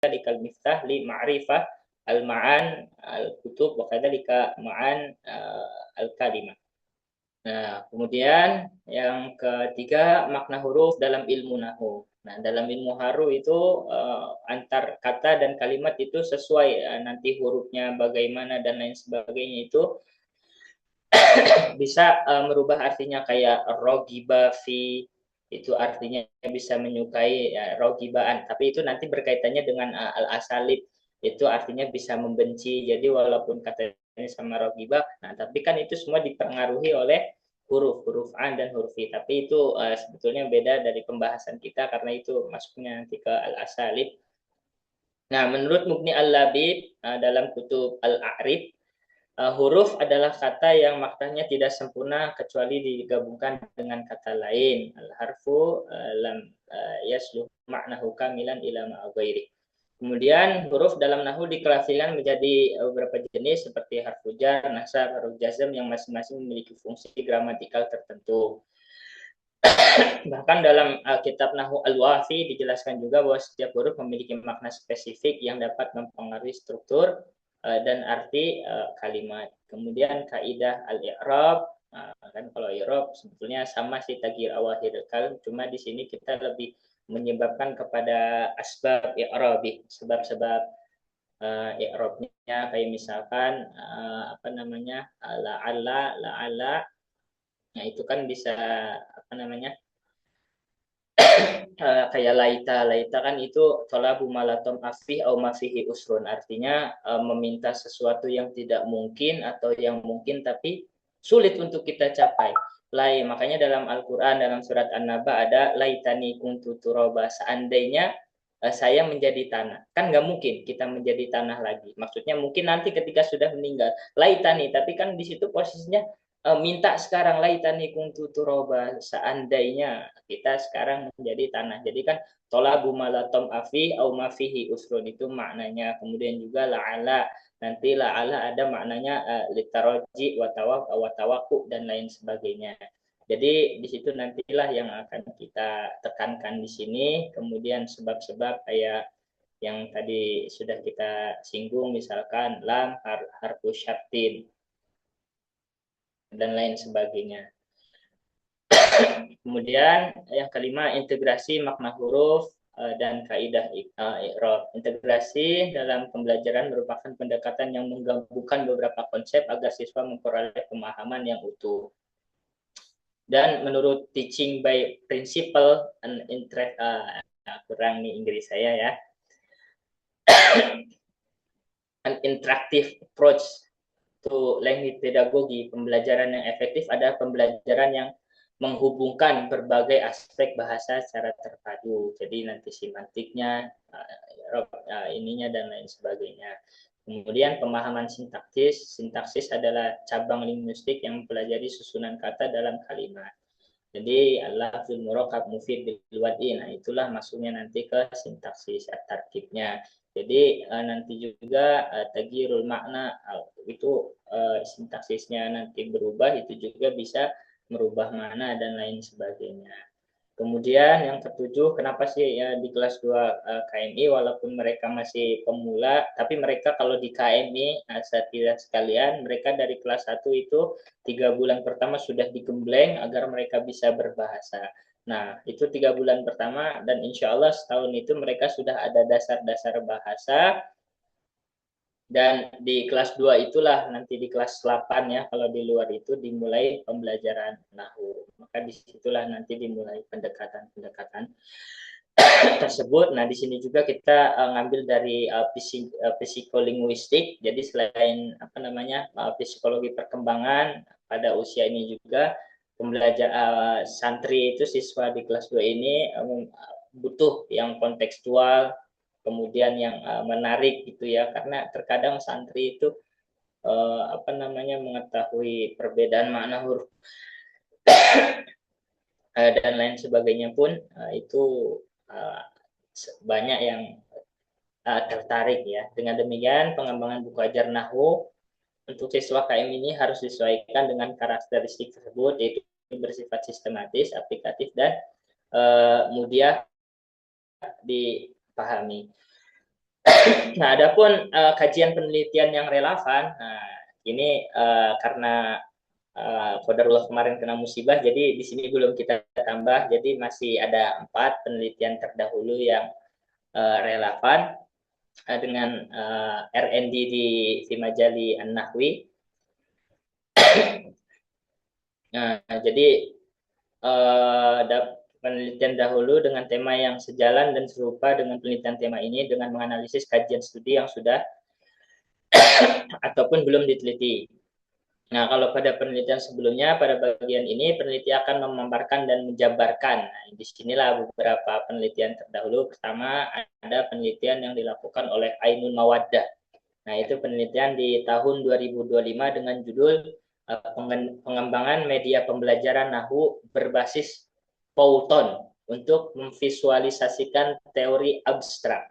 kadzalika al-miftah li ma'rifah al-ma'an al-kutub wa kadzalika ma'an al-kalimah. Nah, kemudian yang ketiga makna huruf dalam ilmu nahwu. Nah, dalam ilmu haru itu antar kata dan kalimat itu sesuai nanti hurufnya bagaimana dan lain sebagainya itu bisa merubah artinya, kayak rogiba fi itu artinya bisa menyukai, ya, rogibaan, tapi itu nanti berkaitannya dengan al-asalib, itu artinya bisa membenci. Jadi walaupun katanya sama rogiba, nah tapi kan itu semua dipengaruhi oleh huruf an dan huruf i, tapi itu sebetulnya beda dari pembahasan kita karena itu masuknya nanti ke al-asalib. Nah, menurut Mughni al-Labib dalam kutub al-A'rib, huruf adalah kata yang maknanya tidak sempurna kecuali digabungkan dengan kata lain. Al-harfu lam yasluh ma'nahu kamilan ila ma'aghairi. Kemudian huruf dalam nahwu diklasifikasikan menjadi beberapa jenis seperti harfu jar, nasab, huruf jazm yang masing-masing memiliki fungsi gramatikal tertentu. Bahkan dalam kitab Nahwu Al-Wafi dijelaskan juga bahwa setiap huruf memiliki makna spesifik yang dapat mempengaruhi struktur dan arti kalimat. Kemudian kaidah al-i'rab, kan kalau i'rab sebetulnya sama sih taghyir awahir kalim, cuma di sini kita lebih menyebabkan kepada asbab i'rabi, sebab-sebab i'rabnya, kayak misalkan apa namanya, la'alla. Nah, itu kan bisa apa namanya? Kayak laita kan itu talabu malatom afih au mafihi usrun, artinya meminta sesuatu yang tidak mungkin atau yang mungkin tapi sulit untuk kita capai. Makanya dalam Al-Qur'an dalam surat An-Naba ada laitani kuntu turaba, seandainya saya menjadi tanah. Kan nggak mungkin kita menjadi tanah lagi. Maksudnya mungkin nanti ketika sudah meninggal. Laitani, tapi kan di situ posisinya minta sekarang, laitani kuntu turaba, seandainya kita sekarang menjadi tanah. Jadi kan tolabu malatom afi au mafihi usrun, itu maknanya. Kemudian juga la'ala, nanti la'ala ada maknanya litaroji watawaku dan lain sebagainya. Jadi di situ nantilah yang akan kita tekankan di sini. Kemudian sebab-sebab kayak yang tadi sudah kita singgung, misalkan lam harfu syartin dan lain sebagainya. Kemudian yang kelima, integrasi makna huruf dan kaidah i'rab. Integrasi dalam pembelajaran merupakan pendekatan yang menggabungkan beberapa konsep agar siswa memperoleh pemahaman yang utuh. Dan menurut teaching by principle and interest, kurang nih Inggris saya ya, an interactive approach to language pedagogi, pembelajaran yang efektif adalah pembelajaran yang menghubungkan berbagai aspek bahasa secara terpadu. Jadi nanti semantiknya, ininya dan lain sebagainya. Kemudian pemahaman sintaksis. Sintaksis adalah cabang linguistik yang mempelajari susunan kata dalam kalimat. Jadi al-lafzul murakkab mufid bil wad'i. Nah, itulah masuknya nanti ke sintaksis tarkibnya. Jadi nanti juga taghyirul makna, itu sintaksisnya nanti berubah, itu juga bisa merubah makna dan lain sebagainya. Kemudian yang ketujuh, kenapa sih ya di kelas 2 KMI walaupun mereka masih pemula, tapi mereka kalau di KMI, saya sekalian, mereka dari kelas 1 itu 3 bulan pertama sudah digembleng agar mereka bisa berbahasa. Nah, itu 3 bulan pertama dan insya Allah setahun itu mereka sudah ada dasar-dasar bahasa. Dan di kelas 2 itulah nanti di kelas 8 ya, kalau di luar itu dimulai pembelajaran nahwu. Maka disitulah nanti dimulai pendekatan-pendekatan tersebut. Nah, di sini juga kita ngambil dari psikolinguistik. Jadi selain apa namanya psikologi perkembangan pada usia ini juga pembelajar santri itu, siswa di kelas 2 ini butuh yang kontekstual, kemudian yang menarik gitu ya, karena terkadang santri itu apa namanya mengetahui perbedaan makna huruf dan lain sebagainya pun itu banyak yang tertarik ya. Dengan demikian pengembangan buku ajar nahwu untuk siswa KM ini harus disesuaikan dengan karakteristik tersebut, yaitu bersifat sistematis, aplikatif, dan mudah dipahami. Nah, adapun kajian penelitian yang relevan, nah ini karena Qadarullah kemarin kena musibah, jadi di sini belum kita tambah, jadi masih ada 4 penelitian terdahulu yang relevan dengan R&D di Majali An-Nahwi. Nah, jadi penelitian dahulu dengan tema yang sejalan dan serupa dengan penelitian tema ini dengan menganalisis kajian studi yang sudah ataupun belum diteliti. Nah, kalau pada penelitian sebelumnya, pada bagian ini peneliti akan memaparkan dan menjabarkan. Nah, disinilah beberapa penelitian terdahulu. Pertama, ada penelitian yang dilakukan oleh Ainun Mawaddah. Nah, itu penelitian di tahun 2025 dengan judul pengembangan media pembelajaran Nahwu berbasis Pauton untuk memvisualisasikan teori abstrak.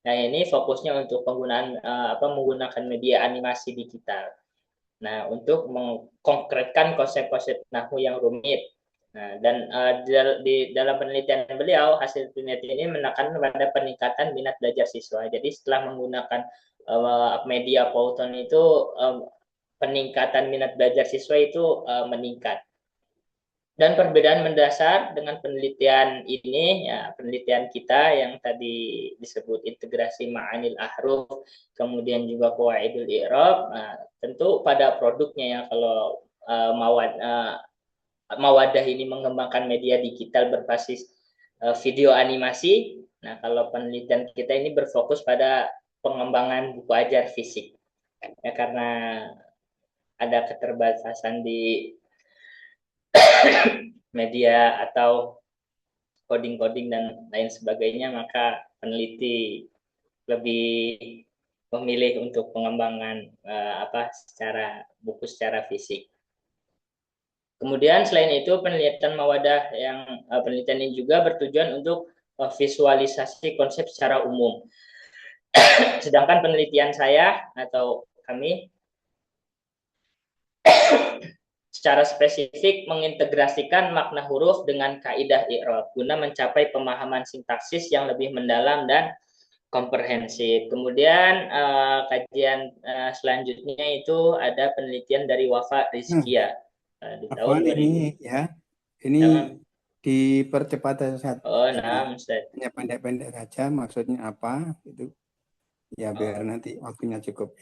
Nah, ini fokusnya untuk penggunaan menggunakan media animasi digital. Nah, untuk mengkonkretkan konsep-konsep nahwu yang rumit. Nah, dan di dalam penelitian beliau, hasil penelitian ini menekan pada peningkatan minat belajar siswa. Jadi setelah menggunakan media Python itu peningkatan minat belajar siswa itu meningkat. Dan perbedaan mendasar dengan penelitian ini, ya, penelitian kita yang tadi disebut integrasi ma'anil ahruf, kemudian juga qawaidul i'rab, nah, tentu pada produknya ya, kalau Mawadah ini mengembangkan media digital berbasis video animasi. Nah, kalau penelitian kita ini berfokus pada pengembangan buku ajar fisik. Ya, karena ada keterbatasan di media atau coding-coding dan lain sebagainya, maka peneliti lebih memilih untuk pengembangan secara buku secara fisik. Kemudian selain itu penelitian Mawadah yang penelitian ini juga bertujuan untuk visualisasi konsep secara umum. Sedangkan penelitian saya atau kami secara spesifik mengintegrasikan makna huruf dengan kaidah i'rab guna mencapai pemahaman sintaksis yang lebih mendalam dan komprehensif. Kemudian kajian selanjutnya itu ada penelitian dari Wafa Rizkia di tahun 2000. Ini ya, ini Yang, dipercepat saja, oh, nah, Ustaz. hanya pendek-pendek saja. Maksudnya apa? Itu ya biar Oh. nanti waktunya cukup.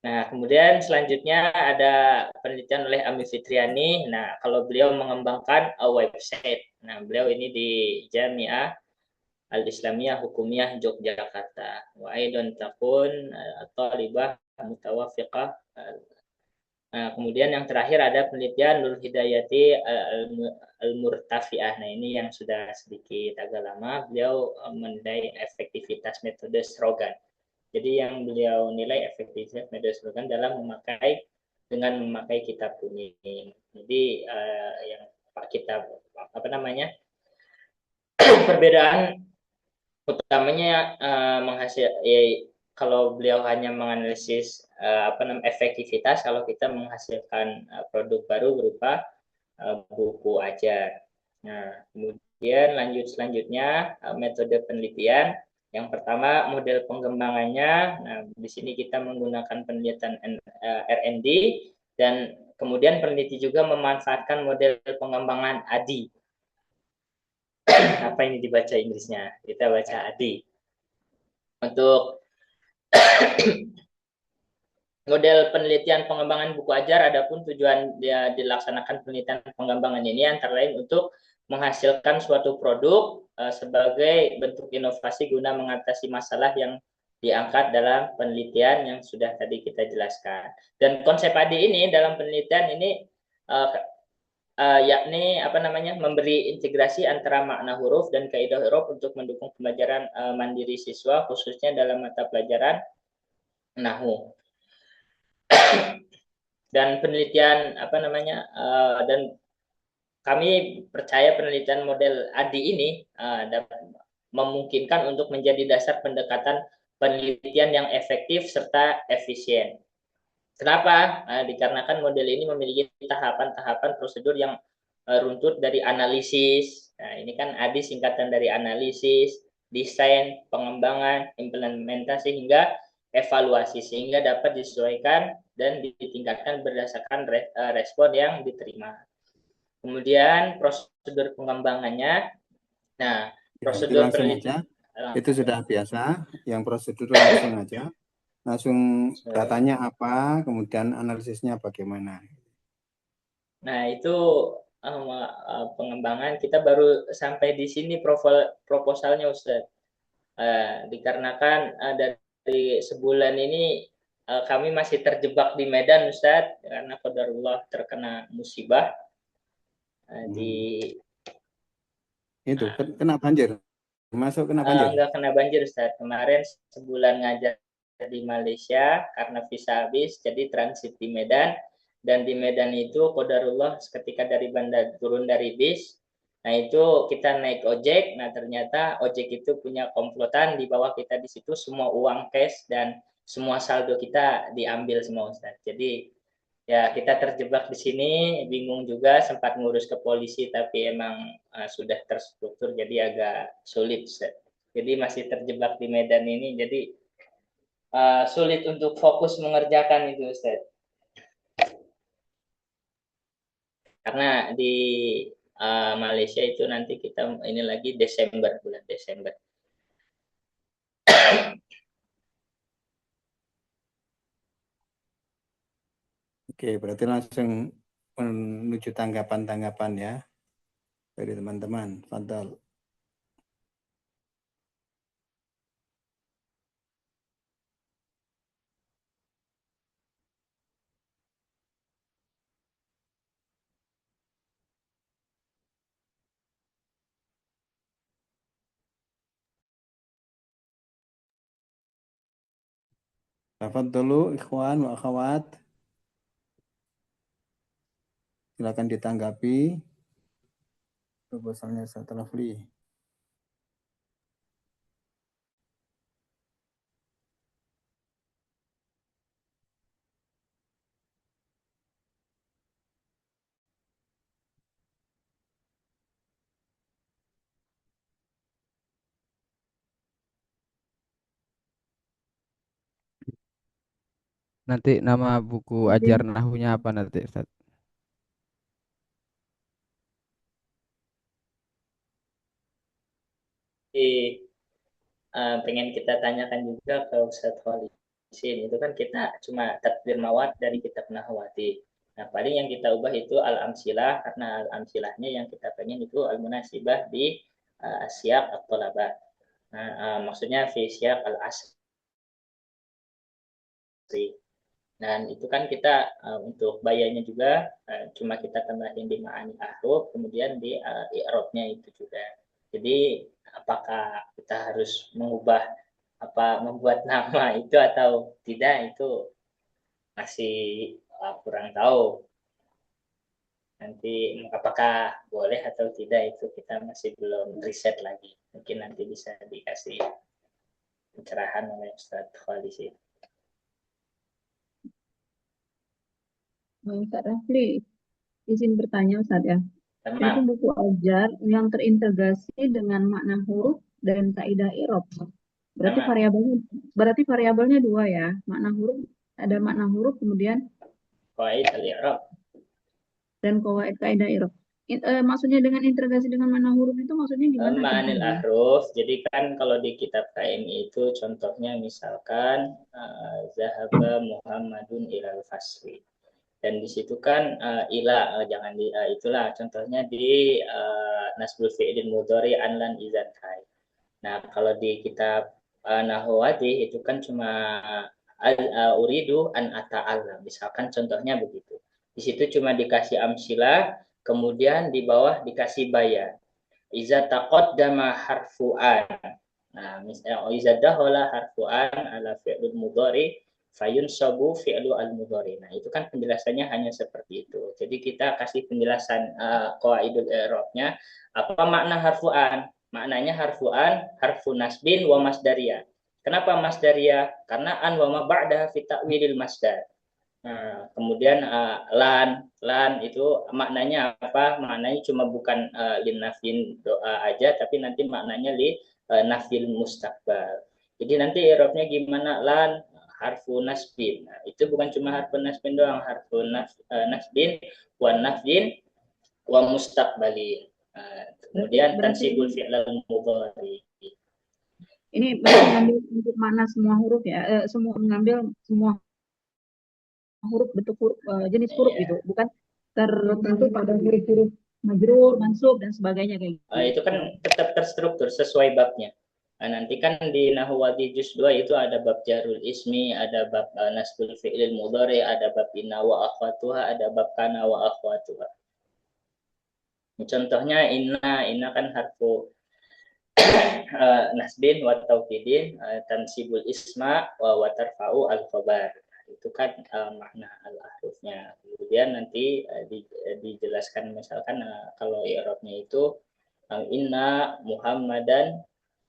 Nah, kemudian selanjutnya ada penelitian oleh Ami Fitriani. Nah, kalau beliau mengembangkan website. Nah, beliau ini di Jamiah Al-Islamiyah Hukumiyah Yogyakarta. Wa aidon takun talibah mutawafiqah. Nah, kemudian yang terakhir ada penelitian Nur Hidayati Al-Murtafiah. Nah, ini yang sudah sedikit agak lama. Beliau menilai efektivitas metode slogan. Jadi yang beliau nilai efektivitas metode slogan dalam memakai kitab kuning. Jadi yang kitab apa namanya? Perbedaan utamanya kalau beliau hanya menganalisis efektivitas, kalau kita menghasilkan produk baru berupa buku ajar. Nah, kemudian selanjutnya metode penelitian. Yang pertama model pengembangannya. Nah, di sini kita menggunakan penelitian R&D dan kemudian peneliti juga memanfaatkan model pengembangan ADI. Apa ini dibaca Inggrisnya? Kita baca ADI. Untuk model penelitian pengembangan buku ajar, adapun tujuan dia dilaksanakan penelitian pengembangan ini antara lain untuk menghasilkan suatu produk sebagai bentuk inovasi guna mengatasi masalah yang diangkat dalam penelitian yang sudah tadi kita jelaskan. Dan konsep AD ini dalam penelitian ini yakni memberi integrasi antara makna huruf dan kaidah huruf untuk mendukung pembelajaran mandiri siswa khususnya dalam mata pelajaran nahwu. Dan penelitian dan kami percaya penelitian model ADI ini dapat memungkinkan untuk menjadi dasar pendekatan penelitian yang efektif serta efisien. Kenapa? Dikarenakan model ini memiliki tahapan-tahapan prosedur yang runtut dari analisis. Nah, ini kan ADI singkatan dari analisis, desain, pengembangan, implementasi hingga evaluasi sehingga dapat disesuaikan dan ditingkatkan berdasarkan respon yang diterima. Kemudian prosedur pengembangannya, nah Ya, itu prosedur langsung aja. Itu sudah biasa. Yang prosedur langsung aja. Langsung datanya apa, kemudian analisisnya bagaimana. Nah, itu pengembangan kita baru sampai di sini proposalnya Ustaz. Dikarenakan dari sebulan ini kami masih terjebak di Medan Ustaz karena qadarullah terkena musibah di Itu kena banjir. Masuk kena banjir. nggak kena banjir Ustaz. Kemarin sebulan ngajar di Malaysia karena visa habis jadi transit di Medan, dan di Medan itu qadarullah ketika dari bandar turun dari bis, nah itu kita naik ojek, nah ternyata ojek itu punya komplotan, di bawah kita di situ semua uang cash dan semua saldo kita diambil semua Ustaz. Jadi ya kita terjebak di sini, bingung juga, sempat ngurus ke polisi tapi emang sudah terstruktur jadi agak sulit Ustaz. Jadi masih terjebak di Medan ini, jadi sulit untuk fokus mengerjakan itu Ustaz. Karena di Malaysia itu nanti kita ini lagi Desember, bulan Desember. Oke, berarti langsung menuju tanggapan-tanggapan ya dari teman-teman. Fadal. Tafadhalu dulu, ikhwan wa akhwat. Silakan ditanggapi proposalnya setelah Rafli. Nanti nama buku ajar nahunya apa nanti, Ustaz? Jadi pengen kita tanyakan juga ke Ustadz Khalid. Itu kan kita cuma takdir mawat dari kitab Nahwati. Nah, paling yang kita ubah itu al-amsilah, karena al-amsilahnya yang kita pengen itu al-munasibah di siyak at-tolabah. Nah, maksudnya fi siyak al-asri. Dan itu kan kita untuk bayarnya juga cuma kita tambahin di ma'ani ahruf, kemudian di i'rabnya itu juga. Jadi apakah kita harus mengubah membuat nama itu atau tidak, itu masih kurang tahu. Nanti apakah boleh atau tidak itu kita masih belum riset lagi. Mungkin nanti bisa dikasih pencerahan oleh Ustadz Khalid. Ustaz Rafli, izin bertanya Ustaz ya. Itu Teman, buku ajar yang terintegrasi dengan makna huruf dan kaidah i'rab. Berarti variabelnya dua ya. Makna huruf, ada makna huruf kemudian qawaid al-i'rab. dan qawaid kaidah i'rab. Maksudnya dengan integrasi dengan makna huruf itu maksudnya gimana Ma'anil contohnya? ahruf. Jadi kan kalau di kitab KMI itu contohnya misalkan Zahaba Muhammadun ilal fasri. Dan di situ kan ila jangan di itulah contohnya di nasbul fi'lin mudhari anlan izan kai. Nah, kalau di kitab Nahwati itu kan cuma uridu an ata'alla. Misalkan contohnya begitu. Di situ cuma dikasih amsilah, kemudian di bawah dikasih bayar. Iza taqaddama harfu'an. Nah, misalnya iza dahola harfu'an ala fi'lul mudhari fayun sabu fi'lu al-mudhari. Nah, itu kan penjelasannya hanya seperti itu. Jadi kita kasih penjelasan qawaidul i'rabnya. Apa makna harfu'an? Maknanya harfu'an, harfu nasbin wa masdariyah. Kenapa masdariyah? Karena an wa ma ba'daha fi ta'wilil masdar. Nah, kemudian lan itu maknanya apa? Maknanya cuma bukan lin nafin doa aja, tapi nanti maknanya li nafil mustaqbal. Jadi nanti i'rabnya gimana? Lan harfu nasbin. Nah, itu bukan cuma harfu nasbin doang, harfu nasbin wa nafin wa mustaqbalin. Kemudian berarti tansibul fi'lal mudhari. ini berarti ngambil untuk makna semua huruf ya, semua mengambil semua huruf bentuk huruf, jenis huruf Iya. gitu, bukan tertentu pada huruf-huruf majrur, mansub dan sebagainya kayak gitu. Itu kan tetap terstruktur sesuai babnya. Nah, nanti kan di Nahwadi Juz 2 itu ada bab jarul ismi, ada bab nasbul fi'lil mudhari, ada bab inna wa akhwatuha, ada bab kana wa akhwatuha. Contohnya inna kan harfu nasbin wa taukidin, tansibul isma wa tarfa'u al khabar. Itu kan makna al-ahrufnya. Kemudian nanti dijelaskan misalkan kalau i'rabnya itu inna Muhammadan,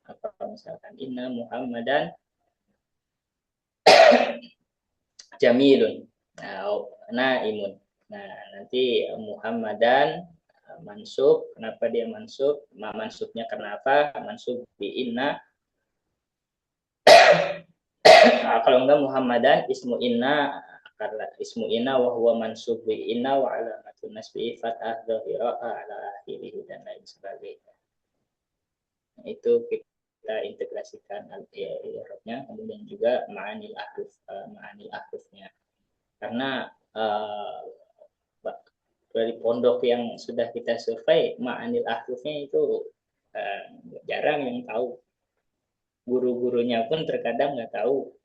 apa misalkan inna Muhammadan jamilun, naimun. Nah, nanti Muhammadan mansub, kenapa dia mansub? Mansubnya kenapa? Mansub bi inna. Kalau enggak Muhammadan ismu inna, karena ismu inna wa huwa mansub bi inna wa alamatun nasbi fathah dhahira ala akhirih dan lain sebagainya. Nah, itu kita integrasikan i'rabnya, kemudian juga ma'anil ahrufnya. Karena dari pondok yang sudah kita survei, ma'anil ahrufnya itu jarang yang tahu. Guru-gurunya pun terkadang nggak tahu.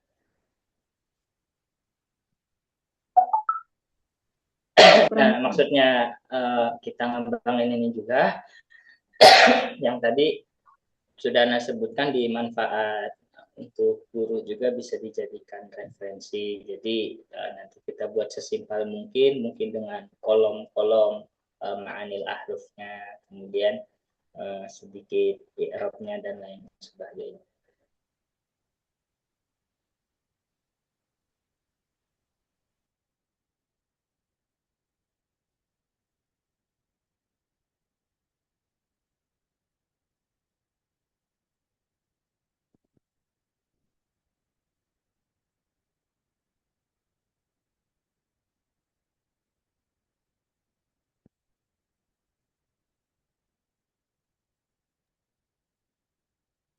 Nah, maksudnya kita ngembangin ini juga yang tadi sudah Ana sebutkan di manfaat untuk guru juga bisa dijadikan referensi. Jadi nanti kita buat sesimpel mungkin dengan kolom-kolom ma'anil ahrufnya, kemudian sedikit i'rabnya dan lain sebagainya.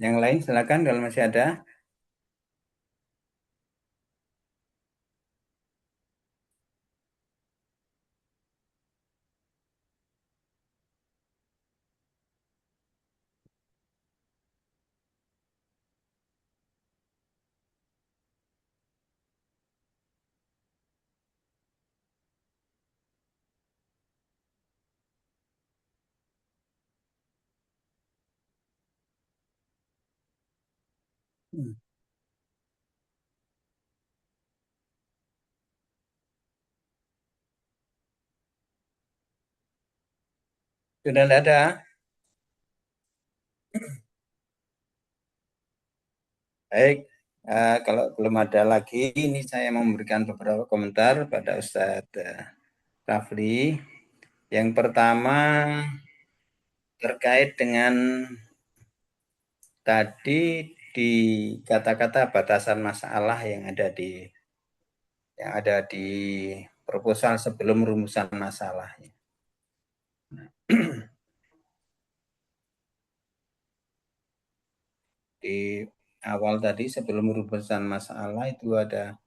Yang lain silakan kalau masih ada. Sudah tidak ada? Baik, kalau belum ada lagi, ini saya memberikan beberapa komentar pada Ustadz Rafli. Yang pertama terkait dengan tadi di kata-kata batasan masalah yang ada di proposal sebelum rumusan masalah. Di awal tadi sebelum rumusan masalah itu ada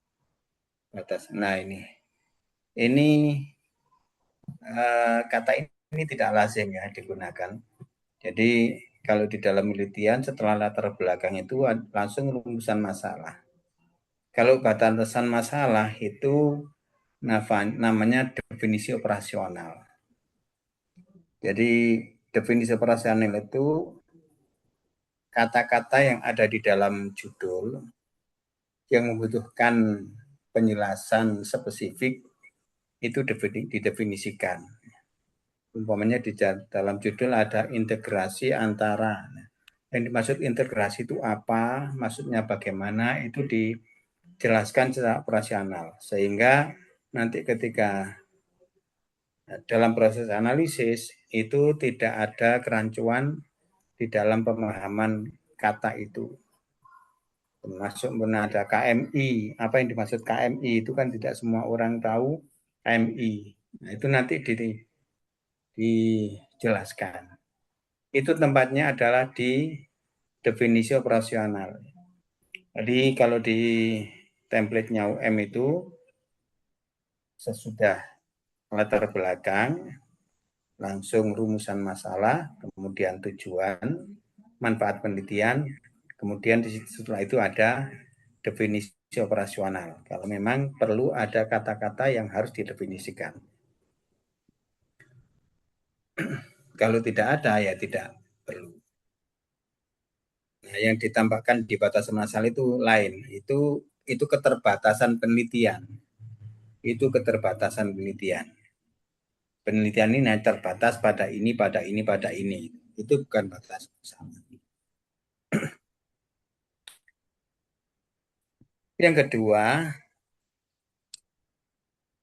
batasan. Nah ini kata ini tidak lazim ya digunakan. Jadi kalau di dalam penelitian setelah latar belakang itu langsung rumusan masalah. Kalau batasan masalah itu namanya definisi operasional. Jadi definisi operasional itu kata-kata yang ada di dalam judul yang membutuhkan penjelasan spesifik itu didefinisikan. Umpamanya di dalam judul ada integrasi antara. Yang dimaksud integrasi itu apa, maksudnya bagaimana, itu dijelaskan secara operasional. Sehingga nanti ketika dalam proses analisis itu tidak ada kerancuan di dalam pemahaman kata itu. Termasuk ada KMI. Apa yang dimaksud KMI itu kan tidak semua orang tahu KMI. Nah, itu nanti dijelaskan. Itu tempatnya adalah di definisi operasional. Jadi kalau di template-nya UM itu sesudah latar belakang, langsung rumusan masalah, kemudian tujuan, manfaat penelitian, kemudian setelah itu ada definisi operasional. Kalau memang perlu ada kata-kata yang harus didefinisikan. Kalau tidak ada ya tidak perlu. Nah, yang ditambahkan di batasan masalah itu lain. Itu keterbatasan penelitian. Itu keterbatasan penelitian. Penelitian ini hanya terbatas pada ini, pada ini, pada ini. Itu bukan batas masalah. Yang kedua,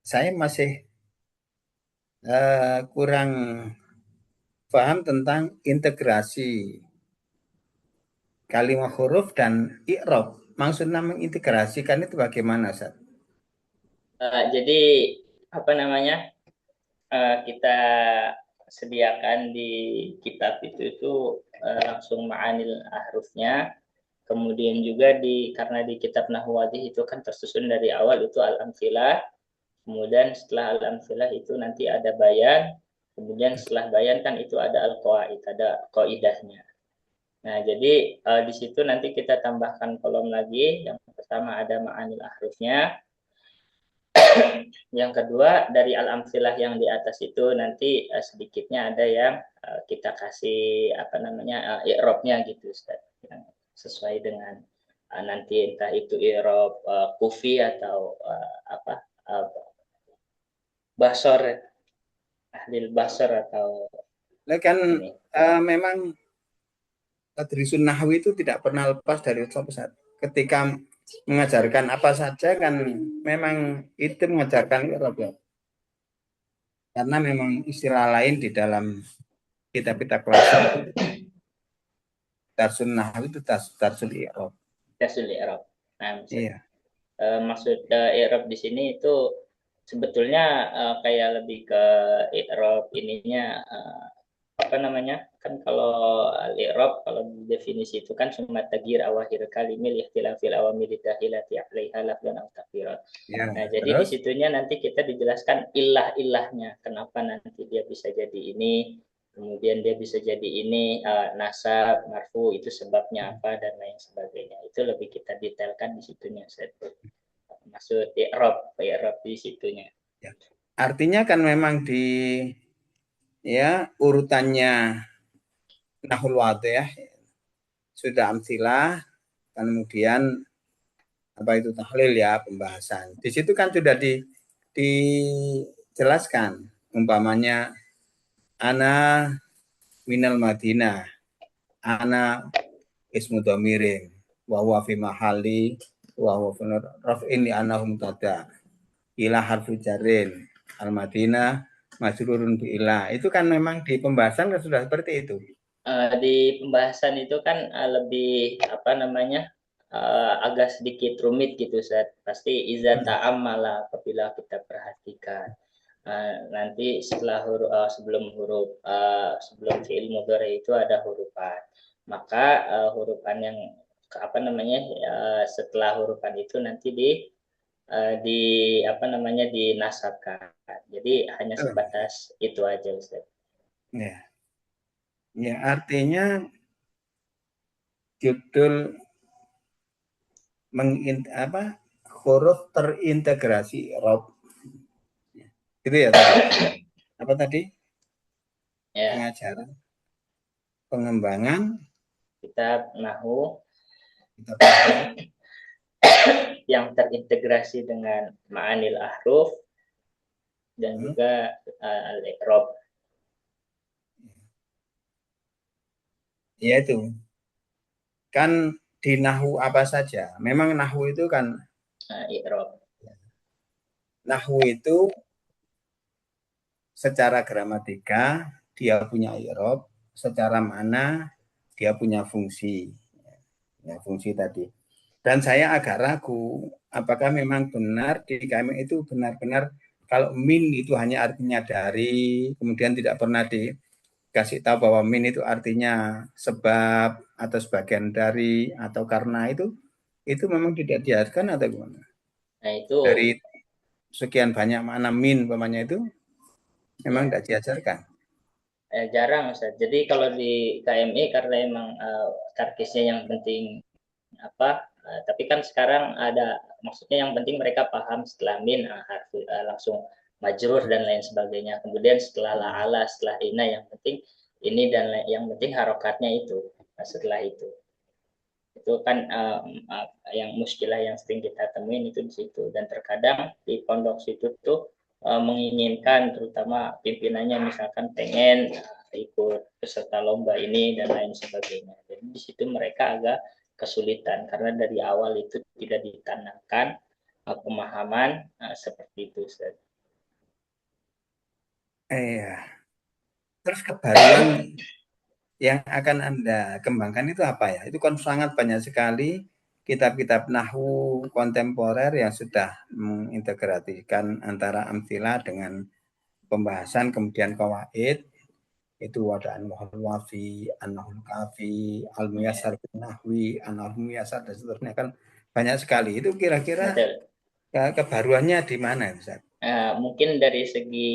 saya masih kurang paham tentang integrasi kalimat huruf dan i'rab. Maksudnya mengintegrasikan itu bagaimana, Ustaz? Jadi apa namanya, kita sediakan di kitab itu langsung ma'anil ahrufnya. Kemudian juga karena di kitab Nahwadih itu kan tersusun dari awal itu al-amtsilah, kemudian setelah al-amtsilah itu nanti ada bayan, kemudian setelah bayan kan itu ada al-qawaid, ada qaidahnya. Nah, jadi di situ nanti kita tambahkan kolom lagi. Yang pertama ada ma'anil ahrufnya. Yang kedua dari al-amtsilah yang di atas itu nanti sedikitnya ada yang kita kasih apa namanya i'rabnya gitu, Ustaz. Yang sesuai dengan nanti entah itu i'rab kufi atau basor, ahlil basor atau Kan ini. memang tadrisun nahwi itu tidak pernah lepas dari Ustaz. Ketika mengajarkan apa saja kan memang itu mengajarkan i'rab ya. Karena memang istilah lain di dalam kitab-kitab klasik darsun nahwi itu darsul i'rab. Darsul i'rab. Nah, Iya. maksud i'rab di sini itu sebetulnya kayak lebih ke i'rab ininya apa namanya, kan kalau al-i'rab kalau definisi itu kan cuma taghyir awakhir kalimil ikhtilafil awamil dahilati 'alaiha lafzan aw taqdiran. Ya, Nah, jadi di situnya nanti kita dijelaskan ilah-ilahnya, kenapa nanti dia bisa jadi ini, kemudian dia bisa jadi ini, nasab, marfu itu sebabnya apa dan lain sebagainya. Itu lebih kita detailkan di situnya, maksud i'rab di situnya. Ya. Artinya kan memang urutannya nahul wadih sudah amsilah, kemudian apa itu tahlil ya, pembahasan. Di situ kan sudah dijelaskan umpamanya ana minal Madinah, ana ismu dhamirin wa huwa fi mahali wa huwa fi raf'in li annahu mubtada ila harfu jarin al Madinah majrurun bi ila. Itu kan memang di pembahasan kan sudah seperti itu. Di pembahasan itu kan lebih apa namanya agak sedikit rumit gitu, pasti iza ta'ammala apabila kita perhatikan. Nanti setelah sebelum fi'il mudhari itu ada hurufan, maka hurufan yang apa namanya setelah hurufan itu nanti di apa namanya dinasabkan. Jadi hanya sebatas itu aja, Ustaz. Ya. Ya, artinya judul huruf terintegrasi rob. Itu ya tadi. Apa tadi? Ya. Pengajaran pengembangan kitab Nahwu yang terintegrasi dengan ma'anil ahruf dan juga al-i'rab. Ya itu. Kan di nahwu apa saja? Memang nahwu itu kan i'rab. Nahwu itu secara gramatika dia punya i'rab, secara makna dia punya fungsi. ya, fungsi tadi. Dan saya agak ragu apakah memang benar di KMI itu benar-benar kalau min itu hanya artinya dari, kemudian tidak pernah dikasih tahu bahwa min itu artinya sebab atau sebagian dari atau karena itu memang tidak diajarkan atau gimana? Nah, itu Dari sekian banyak makna min umpamanya itu memang ya, tidak diajarkan. jarang Ustaz. Jadi kalau di KMI karena emang targetnya yang penting apa tapi kan sekarang ada maksudnya yang penting mereka paham setelah min langsung majrur dan lain sebagainya, kemudian setelah la ala setelah ina yang penting ini dan yang penting harokatnya itu. Nah, setelah itu kan yang muskilah yang sering kita temuin itu di situ, dan terkadang di pondok situ tuh menginginkan terutama pimpinannya misalkan pengen ikut peserta lomba ini dan lain sebagainya, jadi di situ mereka agak kesulitan karena dari awal itu tidak ditanamkan pemahaman seperti itu Ustaz. Terus kebaruan yang akan Anda kembangkan itu apa ya? Itu kan sangat banyak sekali kitab-kitab nahwu kontemporer yang sudah mengintegrasikan antara amtilah dengan pembahasan, kemudian qawaid, itu ada an-nahwul wafi, an-nahwul kafi, al-muyassar bin nahwi, an-nahwul muyassar dan seterusnya, kan banyak sekali. Itu kira-kira kebaruannya di mana, Ustaz? Mungkin dari segi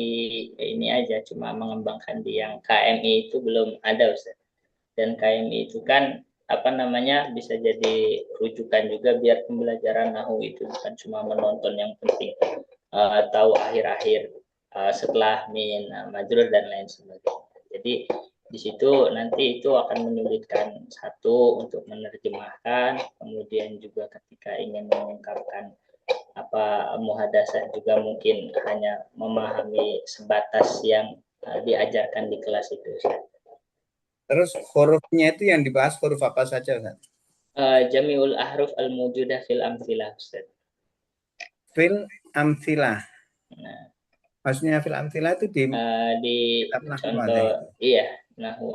ini aja cuma mengembangkan di yang KMI itu belum ada Ustaz. Dan KMI itu kan apa namanya bisa jadi rujukan juga biar pembelajaran nahwu itu bukan cuma menonton yang penting tahu akhir-akhir setelah min majrur dan lain sebagainya. Jadi di situ nanti itu akan menyulitkan satu untuk menerjemahkan, kemudian juga ketika ingin mengungkapkan apa muhadasah juga mungkin hanya memahami sebatas yang diajarkan di kelas itu. Terus hurufnya itu yang dibahas huruf apa saja, Ustaz? Jami'ul ahruf al-mujudah fil amthilah, Ustaz. Fil amthilah. Nah, maksudnya fil amthilah itu di kitab nahwu contoh itu. Iya, nahwu.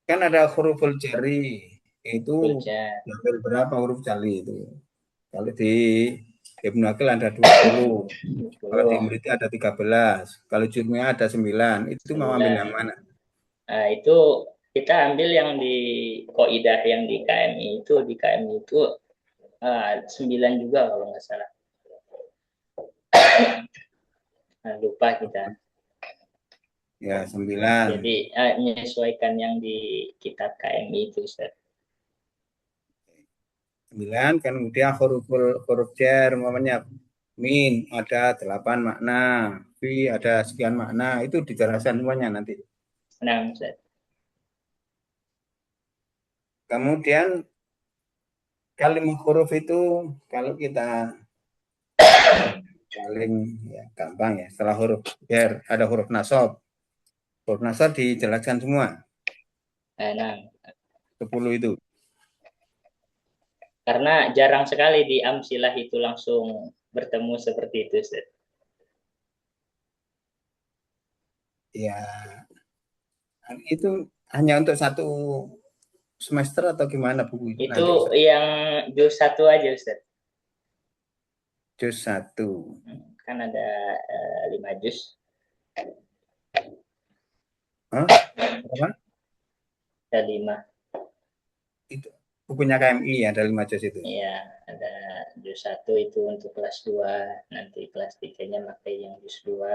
Kan ada huruful jari, itu berapa huruf jari itu? Kalau di Ibnu Aqil ada 20, kalau di Imriti ada 13, kalau Jurmiyah ada 9, itu 9. Mau ambil yang mana? Nah, itu kita ambil yang di Qaidah yang di KMI itu, di KMI itu 9 juga kalau nggak salah. Nah, lupa kita. Ya, 9. Jadi menyesuaikan yang di kitab KMI itu, Ustaz. 9, kan kemudian huruf jar, umpamanya min ada 8 makna, fi ada sekian makna, itu dijelaskan semuanya nanti. Nah, Ustaz. Kemudian kalimat huruf itu kalau kita paling ya, gampang ya, setelah huruf jar ada huruf nasab. Huruf nasab dijelaskan semua. 10 itu. Karena jarang sekali di amsilah itu langsung bertemu seperti itu, Ustaz. Ya, itu hanya untuk satu semester atau gimana buku itu? Itu nanti, yang juz 1 aja, Ustaz. Juz 1. Kan ada 5 juz. Apa? Ada 5. Itu bukunya KMI ada 5 juz itu. Iya, ada juz 1 itu untuk kelas 2, nanti kelas 3-nya pakai yang juz 2,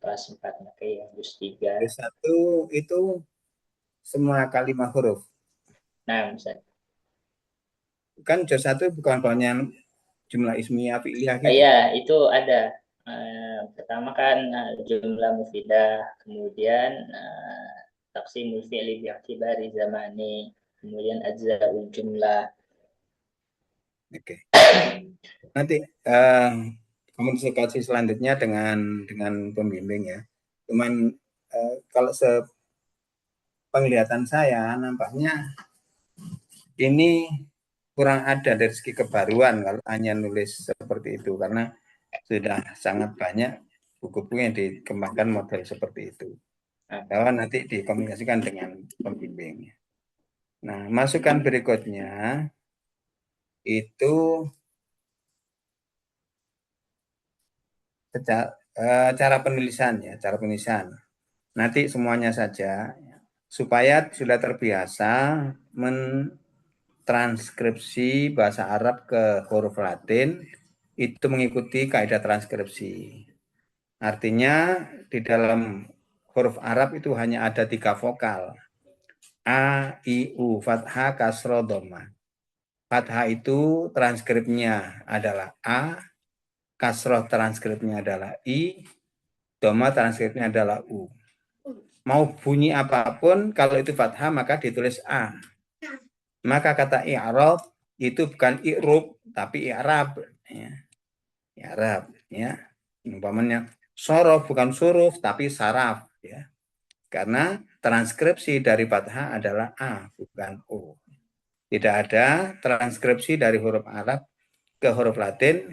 kelas 4 pakai yang juz 3. Juz 1 itu semua kalimat huruf. Nah, Ustaz. Kan juz 1 bukan banyak jumlah ismiyah fi'liyah gitu. Iya, itu ada. Pertama kan jumlah mufidah, kemudian taqsimul fi'li bi'tibari zamani, kemudian ajza'ul jumlah. Oke. Nanti komunikasi selanjutnya dengan pembimbing ya. Cuman kalau penglihatan saya nampaknya ini kurang ada dari segi kebaruan kalau hanya nulis seperti itu, karena sudah sangat banyak buku-buku yang dikembangkan model seperti itu. Bahwa nanti dikomunikasikan dengan pembimbing. Nah, masukan berikutnya itu cara penulisan ya, cara penulisan. Nanti semuanya saja supaya sudah terbiasa mentranskripsi bahasa Arab ke huruf Latin itu mengikuti kaidah transkripsi. Artinya di dalam huruf Arab itu hanya ada 3 vokal. A, I, U, fathah, kasroh, dhamma. Fathah itu transkripnya adalah A, kasroh transkripnya adalah I, dhamma transkripnya adalah U. Mau bunyi apapun, kalau itu fathah maka ditulis A. Maka kata i'rab itu bukan i'rub, tapi i'rab. Ya. I'rab. Ya. Umpamanya sorof bukan suruf, tapi saraf. Ya. Karena transkripsi dari fathah adalah A, bukan O. Tidak ada transkripsi dari huruf Arab ke huruf Latin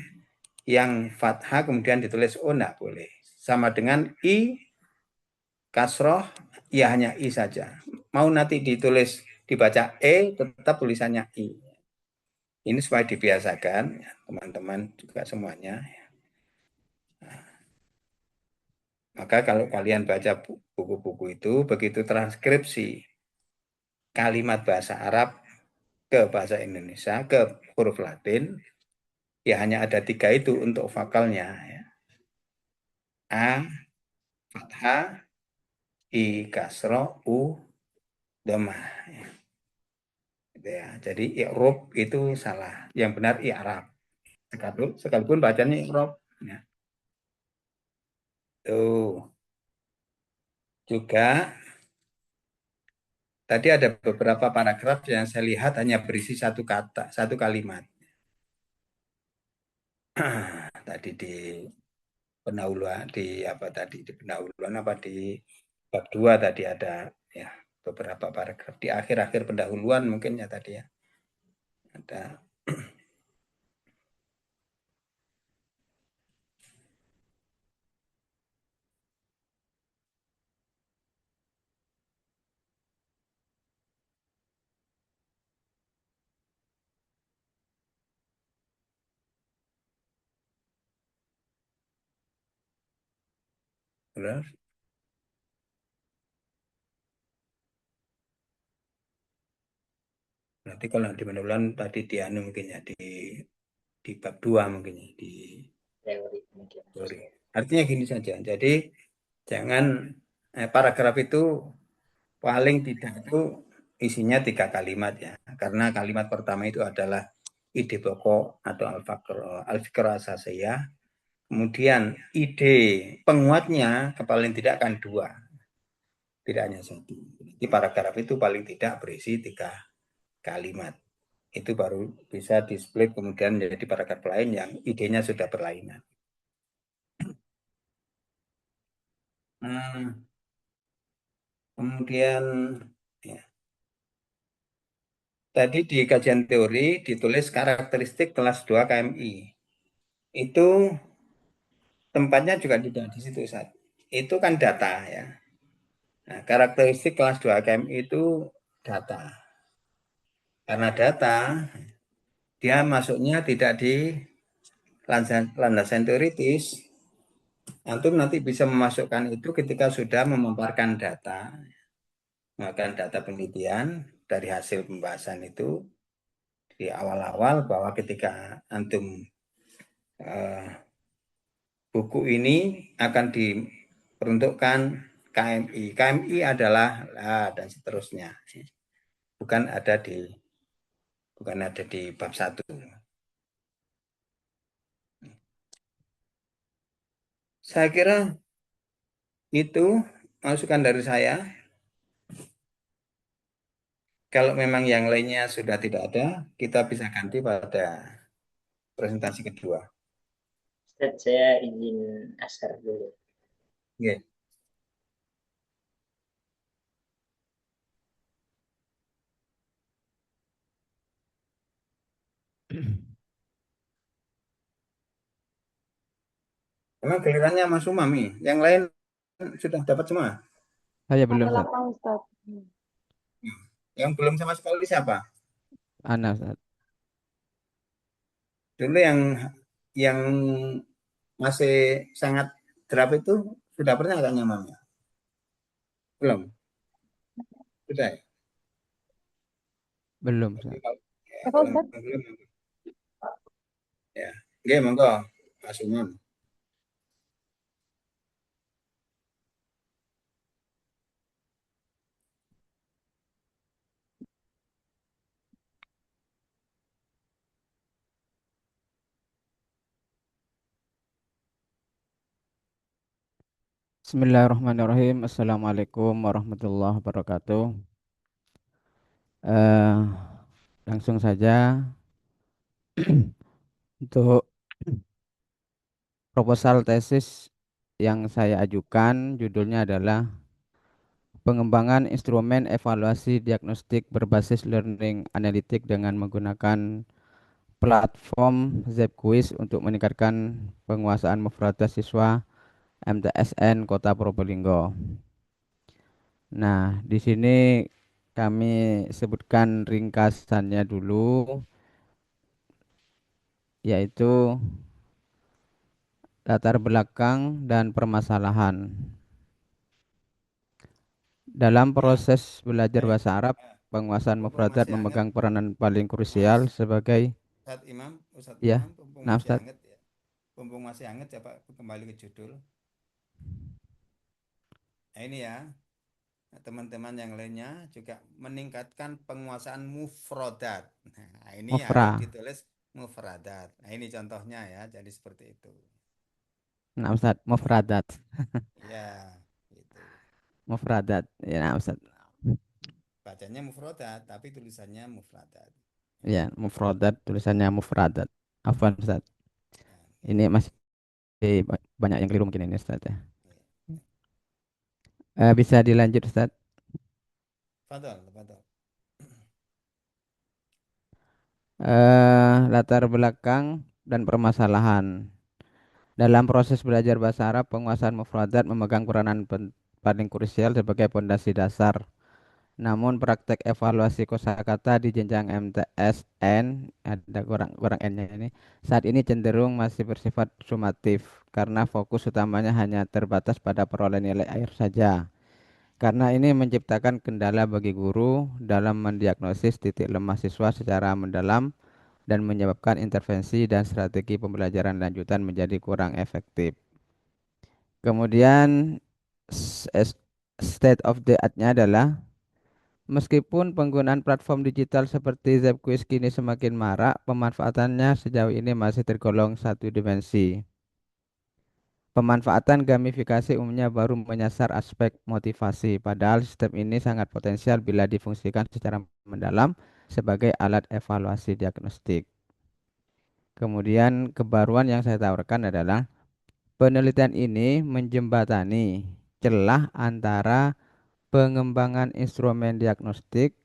yang fathah kemudian ditulis O, tidak boleh. Sama dengan I, kasroh, ya hanya I saja. Mau nanti ditulis, dibaca E, tetap tulisannya I. Ini supaya dibiasakan, teman-teman juga semuanya. Maka kalau kalian baca buku-buku itu, begitu transkripsi kalimat bahasa Arab ke bahasa Indonesia, ke huruf Latin, ya hanya ada 3 itu untuk vokalnya. Ya. A, fathah, I, kasroh, U, dhamma. Ya. Gitu ya. Jadi i'rab itu salah. Yang benar i'rab. Sekalipun bacanya i'rab. Ya. Tuh. Juga tadi ada beberapa paragraf yang saya lihat hanya berisi 1 kata, 1 kalimat. Tadi di pendahuluan di apa tadi di pendahuluan apa di bab 2 tadi ada ya beberapa paragraf di akhir-akhir pendahuluan mungkin ya tadi ya. Ada benar. Nanti kalau di pendahuluan tadi di anu mungkin ya di bab 2 mungkin ya di teori mungkin. teori. Artinya gini saja. Jadi jangan paragraf itu paling tidak itu isinya 3 kalimat ya. Karena kalimat pertama itu adalah ide pokok atau al-fikr asasiyah. Kemudian ide penguatnya paling tidak akan 2, tidak hanya 1. Jadi paragraf itu paling tidak berisi 3 kalimat. Itu baru bisa di-split kemudian menjadi paragraf lain yang idenya sudah berlainan. Kemudian ya, tadi di kajian teori ditulis karakteristik kelas 2 KMI. Itu tempatnya juga tidak di situ, Ustaz. Itu kan data ya. Nah, karakteristik kelas 2 KMI itu data. Karena data, dia masuknya tidak di landasan teoritis. Antum nanti bisa memasukkan itu ketika sudah memaparkan data. Memaparkan data penelitian dari hasil pembahasan itu di awal-awal bahwa ketika antum buku ini akan diperuntukkan KMI. KMI adalah dan seterusnya. Bukan ada di bab 1. Saya kira itu masukan dari saya. Kalau memang yang lainnya sudah tidak ada, kita bisa ganti pada presentasi kedua. Ustaz, saya izin asar dulu. Oke. Emang gilirannya Mas Umami, yang lain sudah dapat semua? Saya belum, Ada Ustaz. 8, Ustaz. Yang belum sama sekali siapa? Ana Ustaz. Dulu yang masih sangat draft itu sudah pernah nggak nyamamnya? Belum. Sudah ya? Belum Tapi Ustaz. Apa kalau Ustaz? belum ya. Oke, monggo. Mas Umam. Bismillahirrahmanirrahim. Assalamualaikum warahmatullahi wabarakatuh. Eh, Langsung saja untuk proposal tesis yang saya ajukan judulnya adalah pengembangan instrumen evaluasi diagnostik berbasis learning analitik dengan menggunakan platform ZQuiz untuk meningkatkan penguasaan mufradat siswa MTSN Kota Probolinggo. Nah, di sini kami sebutkan ringkasannya dulu, yaitu latar belakang dan permasalahan. Dalam Ya, proses belajar eh, bahasa Arab, penguasaan mumpung mufradat masih hangat, memegang peranan paling Mas krusial sebagai Ustadz ya, Imam, mumpung nah masih Ustaz, hangat ya. Mumpung masih hangat ya Pak, kembali ke judul. Nah, ini ya, teman-teman yang lainnya juga meningkatkan penguasaan mufrodat. Nah, ini harus mufra. ditulis mufradat. Nah, ini contohnya ya, jadi seperti itu. Nah Ustaz, mufradat. Ya, itu. Mufradat. Ya, nah Ustaz. Bacanya mufrodat, tapi tulisannya mufradat. Ya, mufradat tulisannya mufradat. Afwan Ustaz. Ya, Ini oke. masih banyak yang keliru mungkin ini Ustaz ya. Ya. Bisa dilanjut Ustaz. Fadol, fadol. Latar belakang dan permasalahan. Dalam proses belajar bahasa Arab, penguasaan mufradat memegang peranan paling krusial sebagai pondasi dasar. Namun praktek evaluasi kosakata di jenjang MTSN, ada kurang kurang N-nya ini, saat ini cenderung masih bersifat sumatif karena fokus utamanya hanya terbatas pada perolehan nilai akhir saja. Karena ini menciptakan kendala bagi guru dalam mendiagnosis titik lemah siswa secara mendalam dan menyebabkan intervensi dan strategi pembelajaran lanjutan menjadi kurang efektif. Kemudian state of the art-nya adalah meskipun penggunaan platform digital seperti Zepquiz kini semakin marak, pemanfaatannya sejauh ini masih tergolong satu dimensi. Pemanfaatan gamifikasi umumnya baru menyasar aspek motivasi, padahal sistem ini sangat potensial bila difungsikan secara mendalam sebagai alat evaluasi diagnostik. Kemudian kebaruan yang saya tawarkan adalah penelitian ini menjembatani celah antara pengembangan instrumen diagnostik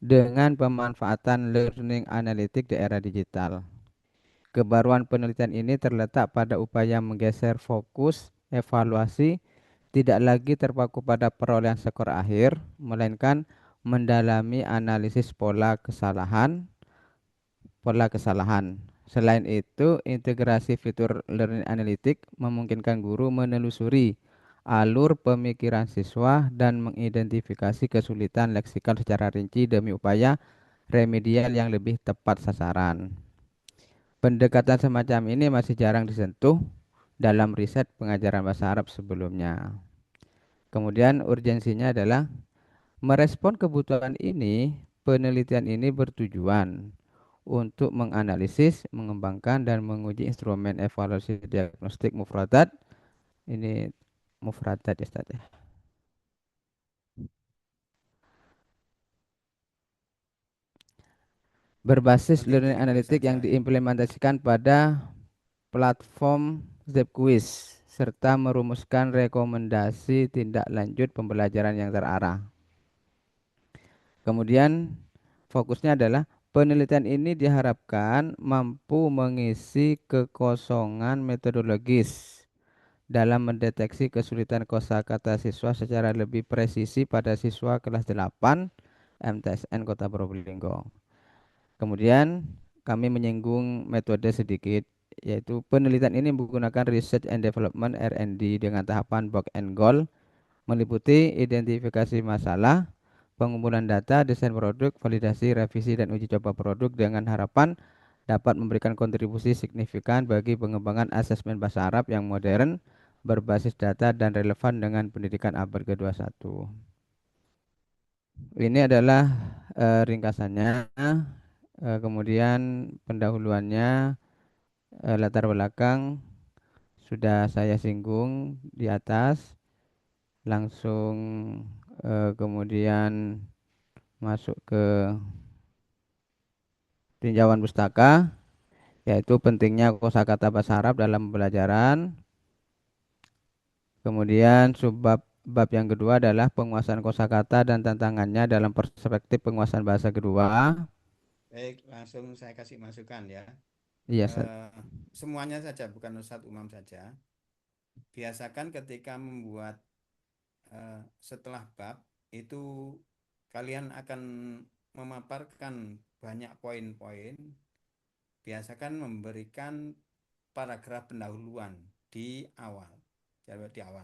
dengan pemanfaatan learning analitik di era digital. Kebaruan penelitian ini terletak pada upaya menggeser fokus evaluasi tidak lagi terpaku pada perolehan skor akhir, melainkan mendalami analisis pola kesalahan. Selain itu, integrasi fitur learning analytic memungkinkan guru menelusuri alur pemikiran siswa dan mengidentifikasi kesulitan leksikal secara rinci demi upaya remedial yang lebih tepat sasaran. Pendekatan semacam ini masih jarang disentuh dalam riset pengajaran bahasa Arab sebelumnya. Kemudian urgensinya adalah merespon kebutuhan ini, penelitian ini bertujuan untuk menganalisis, mengembangkan dan menguji instrumen evaluasi diagnostik mufradat. Ini mufradat ya Ustaz ya. Berbasis Nanti learning diikuti analytic saja yang ya. diimplementasikan pada platform Zepquiz serta merumuskan rekomendasi tindak lanjut pembelajaran yang terarah. Kemudian fokusnya adalah penelitian ini diharapkan mampu mengisi kekosongan metodologis dalam mendeteksi kesulitan kosakata siswa secara lebih presisi pada siswa kelas 8 MTSN Kota Probolinggo. Kemudian kami menyinggung metode sedikit, yaitu penelitian ini menggunakan Research and Development R&D dengan tahapan box and goal, meliputi identifikasi masalah, pengumpulan data, desain produk, validasi, revisi, dan uji coba produk dengan harapan dapat memberikan kontribusi signifikan bagi pengembangan asesmen bahasa Arab yang modern, berbasis data, dan relevan dengan pendidikan abad ke-21. Ini adalah ringkasannya. Kemudian pendahuluannya, latar belakang sudah saya singgung di atas. Langsung kemudian masuk ke tinjauan pustaka, yaitu pentingnya kosakata bahasa Arab dalam pembelajaran. Kemudian bab yang kedua adalah penguasaan kosakata dan tantangannya dalam perspektif penguasaan bahasa kedua. Baik, langsung saya kasih masukan ya. Iya, Ustaz. Semuanya saja, bukan Ustadz Umam saja. Biasakan ketika membuat setelah bab itu kalian akan memaparkan banyak poin-poin. Biasakan memberikan paragraf pendahuluan di awal, di awal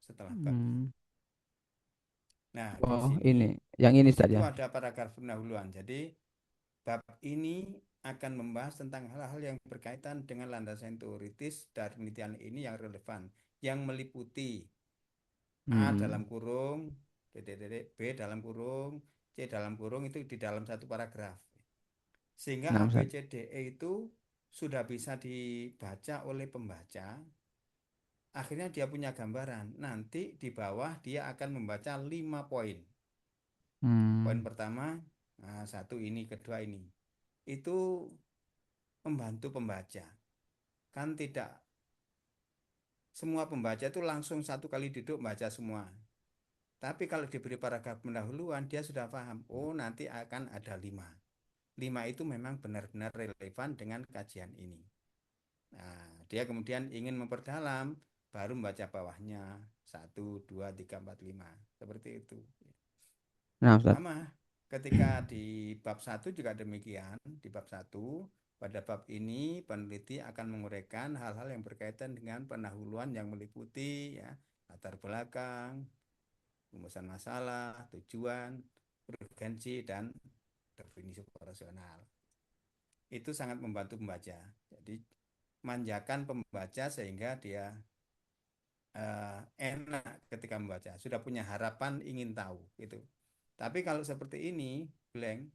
setelah bab. Nah, di Oh, sini ini yang ini di situ saja. ada paragraf pendahuluan. Jadi bab ini akan membahas tentang hal-hal yang berkaitan dengan landasan teoritis dari penelitian ini yang relevan, yang meliputi A dalam kurung, B dalam kurung, C dalam kurung, itu di dalam satu paragraf. Sehingga Nah, A, B, Ustaz. C, D, E itu sudah bisa dibaca oleh pembaca. Akhirnya dia punya gambaran. Nanti di bawah dia akan membaca 5 poin. Poin pertama, nah, satu ini, kedua ini. Itu membantu pembaca. Kan tidak semua pembaca itu langsung satu kali duduk baca semua. Tapi kalau diberi paragraf pendahuluan, dia sudah paham. Oh, nanti akan ada 5. 5 itu memang benar-benar relevan dengan kajian ini. Nah, dia kemudian ingin memperdalam, baru membaca bawahnya. 1, 2, 3, 4, 5. Seperti itu. Nah, Ustaz. Sama, ketika di bab 1 juga demikian. Di bab 1, pada bab ini peneliti akan menguraikan hal-hal yang berkaitan dengan pendahuluan yang meliputi ya, latar belakang, rumusan masalah, tujuan, urgensi, dan definisi operasional. Itu sangat membantu pembaca. Jadi manjakan pembaca sehingga dia enak ketika membaca, sudah punya harapan ingin tahu gitu. Tapi kalau seperti ini blank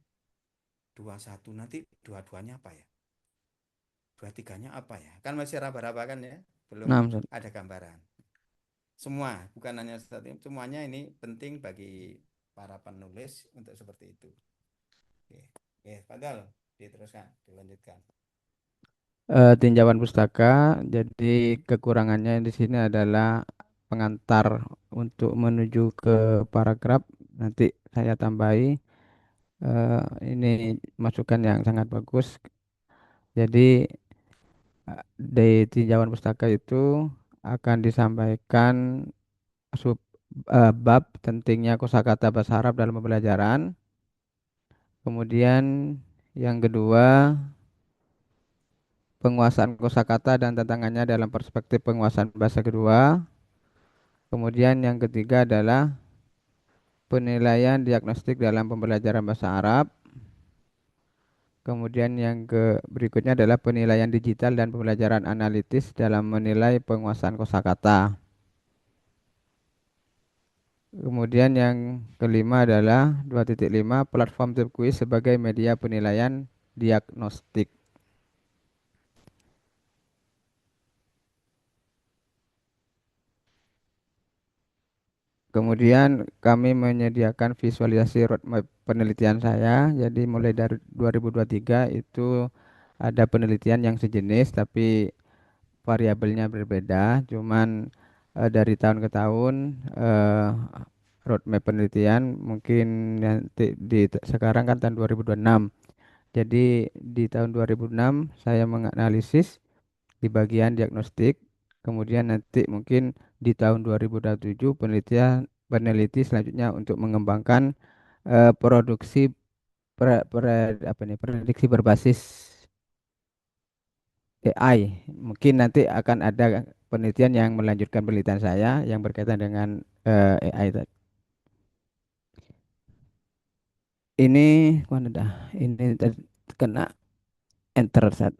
21, nanti dua-duanya apa ya? 23-nya apa ya? Kan masih raba-raba kan ya, belum Nah, Ustaz. ada gambaran. Semua, bukan hanya satu, semuanya ini penting bagi para penulis untuk seperti itu. Oke, Fadal, diteruskan, dilanjutkan. Tinjauan pustaka. Jadi kekurangannya di sini adalah pengantar untuk menuju ke paragraf. Nanti saya tambahi. Ini masukan yang sangat bagus. Jadi di tinjauan pustaka itu akan disampaikan bab pentingnya kosakata bahasa Arab dalam pembelajaran. Kemudian yang kedua, penguasaan kosakata dan tantangannya dalam perspektif penguasaan bahasa kedua. Kemudian yang ketiga adalah penilaian diagnostik dalam pembelajaran bahasa Arab. Kemudian yang berikutnya adalah penilaian digital dan pembelajaran analitis dalam menilai penguasaan kosakata. Kemudian yang kelima adalah 2.5 platform tip quiz sebagai media penilaian diagnostik. Kemudian kami menyediakan visualisasi roadmap penelitian saya. Jadi mulai dari 2023 itu ada penelitian yang sejenis tapi variabelnya berbeda. Cuman dari tahun ke tahun roadmap penelitian mungkin nanti sekarang kan tahun 2026. Jadi di tahun 2006 saya menganalisis di bagian diagnostik. Kemudian nanti mungkin di tahun 2027 peneliti selanjutnya untuk mengembangkan produksi prediksi berbasis AI. Mungkin nanti akan ada penelitian yang melanjutkan penelitian saya yang berkaitan dengan AI tadi. Ini mana dah? Ini kena enter saat.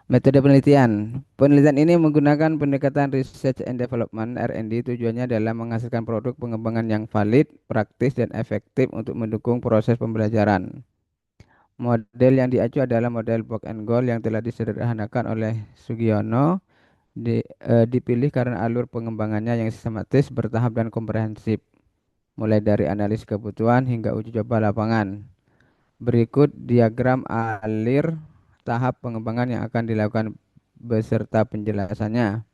Metode penelitian. Penelitian ini menggunakan pendekatan Research and Development (R&D). Tujuannya adalah menghasilkan produk pengembangan yang valid, praktis, dan efektif untuk mendukung proses pembelajaran. Model yang diacu adalah model box and goal yang telah disederhanakan oleh Sugiono. Dipilih karena alur pengembangannya yang sistematis, bertahap, dan komprehensif, mulai dari analisis kebutuhan hingga uji coba lapangan. Berikut diagram alir tahap pengembangan yang akan dilakukan beserta penjelasannya.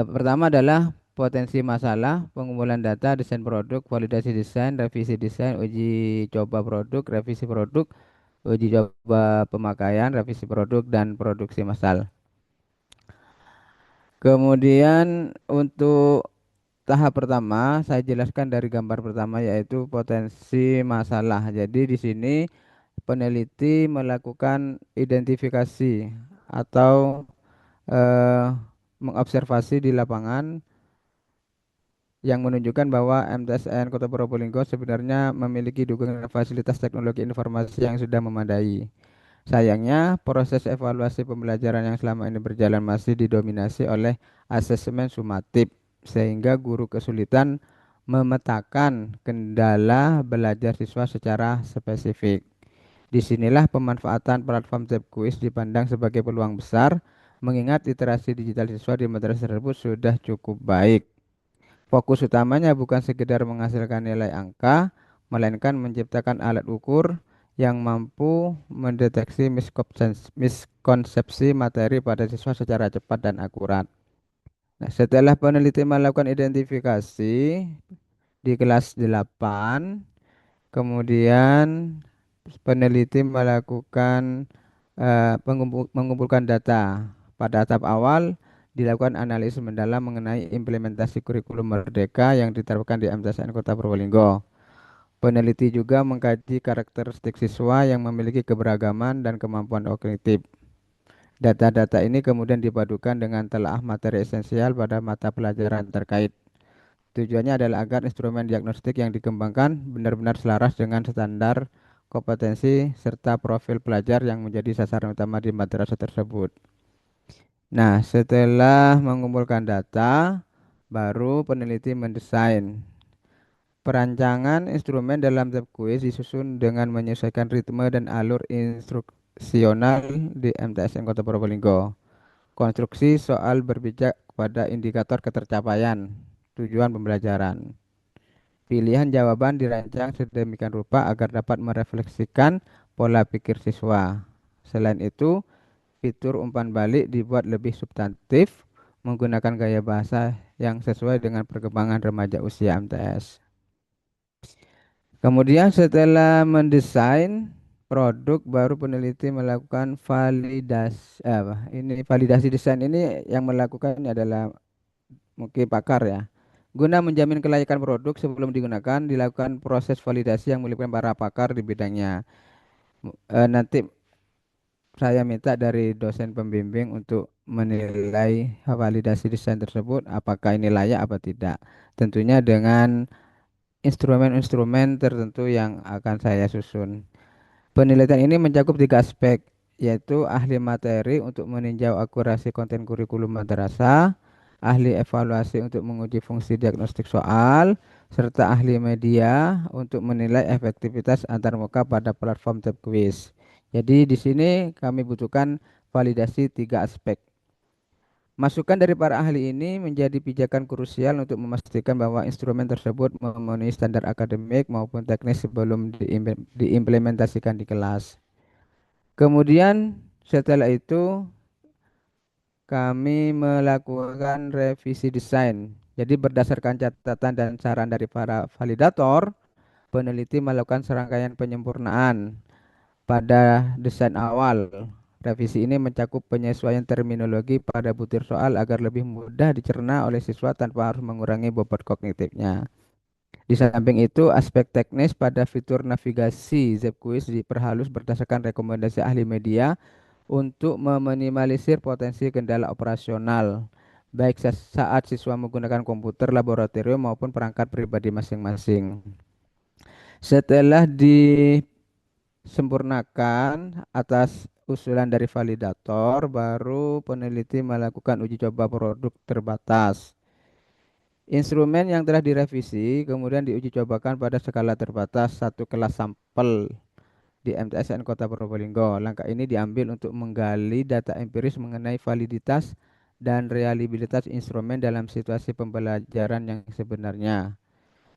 Pertama adalah potensi masalah, pengumpulan data, desain produk, validasi desain, revisi desain, uji coba produk, revisi produk, uji coba pemakaian, revisi produk, dan produksi massal. Kemudian untuk tahap pertama saya jelaskan dari gambar pertama yaitu potensi masalah. Jadi di sini peneliti melakukan identifikasi atau eh, mengobservasi di lapangan yang menunjukkan bahwa MTSN Kota Probolinggo sebenarnya memiliki dukungan fasilitas teknologi informasi yang sudah memadai. Sayangnya, proses evaluasi pembelajaran yang selama ini berjalan masih didominasi oleh asesmen sumatif, sehingga guru kesulitan memetakan kendala belajar siswa secara spesifik. Disinilah pemanfaatan platform Tabquiz dipandang sebagai peluang besar, mengingat literasi digital siswa di madrasah tersebut sudah cukup baik. Fokus utamanya bukan sekedar menghasilkan nilai angka, melainkan menciptakan alat ukur yang mampu mendeteksi miskonsepsi materi pada siswa secara cepat dan akurat. Nah, setelah peneliti melakukan identifikasi di kelas 8, kemudian peneliti melakukan mengumpulkan data. Pada tahap awal dilakukan analisis mendalam mengenai implementasi kurikulum Merdeka yang diterapkan di MTSN Kota Probolinggo. Peneliti juga mengkaji karakteristik siswa yang memiliki keberagaman dan kemampuan kognitif. Data-data ini kemudian dipadukan dengan telaah materi esensial pada mata pelajaran terkait. Tujuannya adalah agar instrumen diagnostik yang dikembangkan benar-benar selaras dengan standar kompetensi serta profil pelajar yang menjadi sasaran utama di madrasah tersebut. Nah, setelah mengumpulkan data, baru peneliti mendesain. Perancangan instrumen dalam Tabquiz disusun dengan menyesuaikan ritme dan alur instruksional di MTSN Kota Probolinggo. Konstruksi soal berpijak pada indikator ketercapaian tujuan pembelajaran. Pilihan jawaban dirancang sedemikian rupa agar dapat merefleksikan pola pikir siswa. Selain itu, fitur umpan balik dibuat lebih substantif menggunakan gaya bahasa yang sesuai dengan perkembangan remaja usia MTS. Kemudian setelah mendesain produk, baru peneliti melakukan validasi desain. Ini yang melakukan adalah mungkin pakar ya. Guna menjamin kelayakan produk sebelum digunakan, dilakukan proses validasi yang melibatkan para pakar di bidangnya. Nanti saya minta dari dosen pembimbing untuk menilai validasi desain tersebut, apakah ini layak apa tidak. Tentunya dengan instrumen-instrumen tertentu yang akan saya susun. Penelitian ini mencakup 3 aspek, yaitu ahli materi untuk meninjau akurasi konten kurikulum madrasah, ahli evaluasi untuk menguji fungsi diagnostik soal, serta ahli media untuk menilai efektivitas antarmuka pada platform Tabquiz. Jadi di sini kami butuhkan validasi 3 aspek. Masukan dari para ahli ini menjadi pijakan krusial untuk memastikan bahwa instrumen tersebut memenuhi standar akademik maupun teknis sebelum diimplementasikan di kelas. Kemudian setelah itu kami melakukan revisi desain. Jadi berdasarkan catatan dan saran dari para validator, peneliti melakukan serangkaian penyempurnaan pada desain awal. Revisi ini mencakup penyesuaian terminologi pada butir soal agar lebih mudah dicerna oleh siswa tanpa harus mengurangi bobot kognitifnya. Di samping itu, aspek teknis pada fitur navigasi ZQuiz diperhalus berdasarkan rekomendasi ahli media untuk meminimalisir potensi kendala operasional, baik saat siswa menggunakan komputer laboratorium maupun perangkat pribadi masing-masing. Setelah disempurnakan atas usulan dari validator, baru peneliti melakukan uji coba produk terbatas. Instrumen yang telah direvisi kemudian diuji cobakan pada skala terbatas satu kelas sampel di MTSN Kota Probolinggo. Langkah ini diambil untuk menggali data empiris mengenai validitas dan reliabilitas instrumen dalam situasi pembelajaran yang sebenarnya.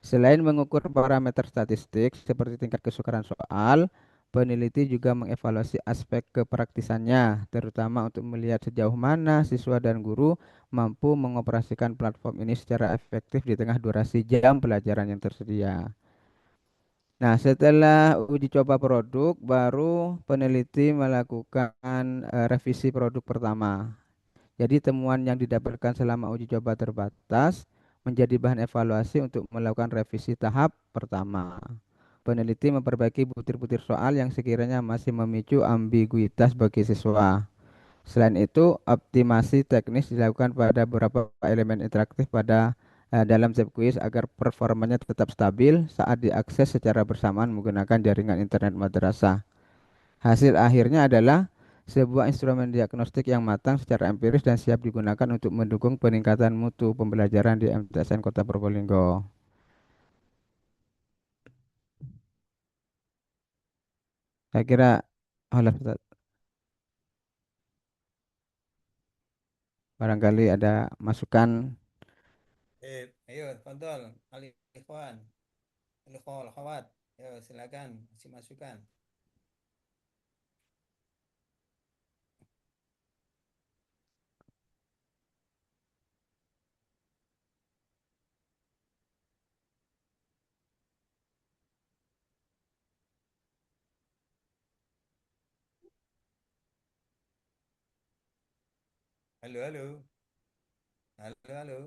Selain mengukur parameter statistik seperti tingkat kesukaran soal, peneliti juga mengevaluasi aspek kepraktisannya, terutama untuk melihat sejauh mana siswa dan guru mampu mengoperasikan platform ini secara efektif di tengah durasi jam pelajaran yang tersedia. Nah, setelah uji coba produk, baru peneliti melakukan revisi produk pertama. Jadi temuan yang didapatkan selama uji coba terbatas menjadi bahan evaluasi untuk melakukan revisi tahap pertama. Peneliti memperbaiki butir-butir soal yang sekiranya masih memicu ambiguitas bagi siswa. Selain itu, optimasi teknis dilakukan pada beberapa elemen interaktif dalam ZQuiz agar performanya tetap stabil saat diakses secara bersamaan menggunakan jaringan internet madrasah. Hasil akhirnya adalah sebuah instrumen diagnostik yang matang secara empiris dan siap digunakan untuk mendukung peningkatan mutu pembelajaran di MTSN Kota Probolinggo. Saya kira, oleh Ustaz, barangkali ada masukan. Ayo, kontrol, alih ikhwan, khawat. Ayo, silakan, kasih masukan. Halo, halo. Halo, halo.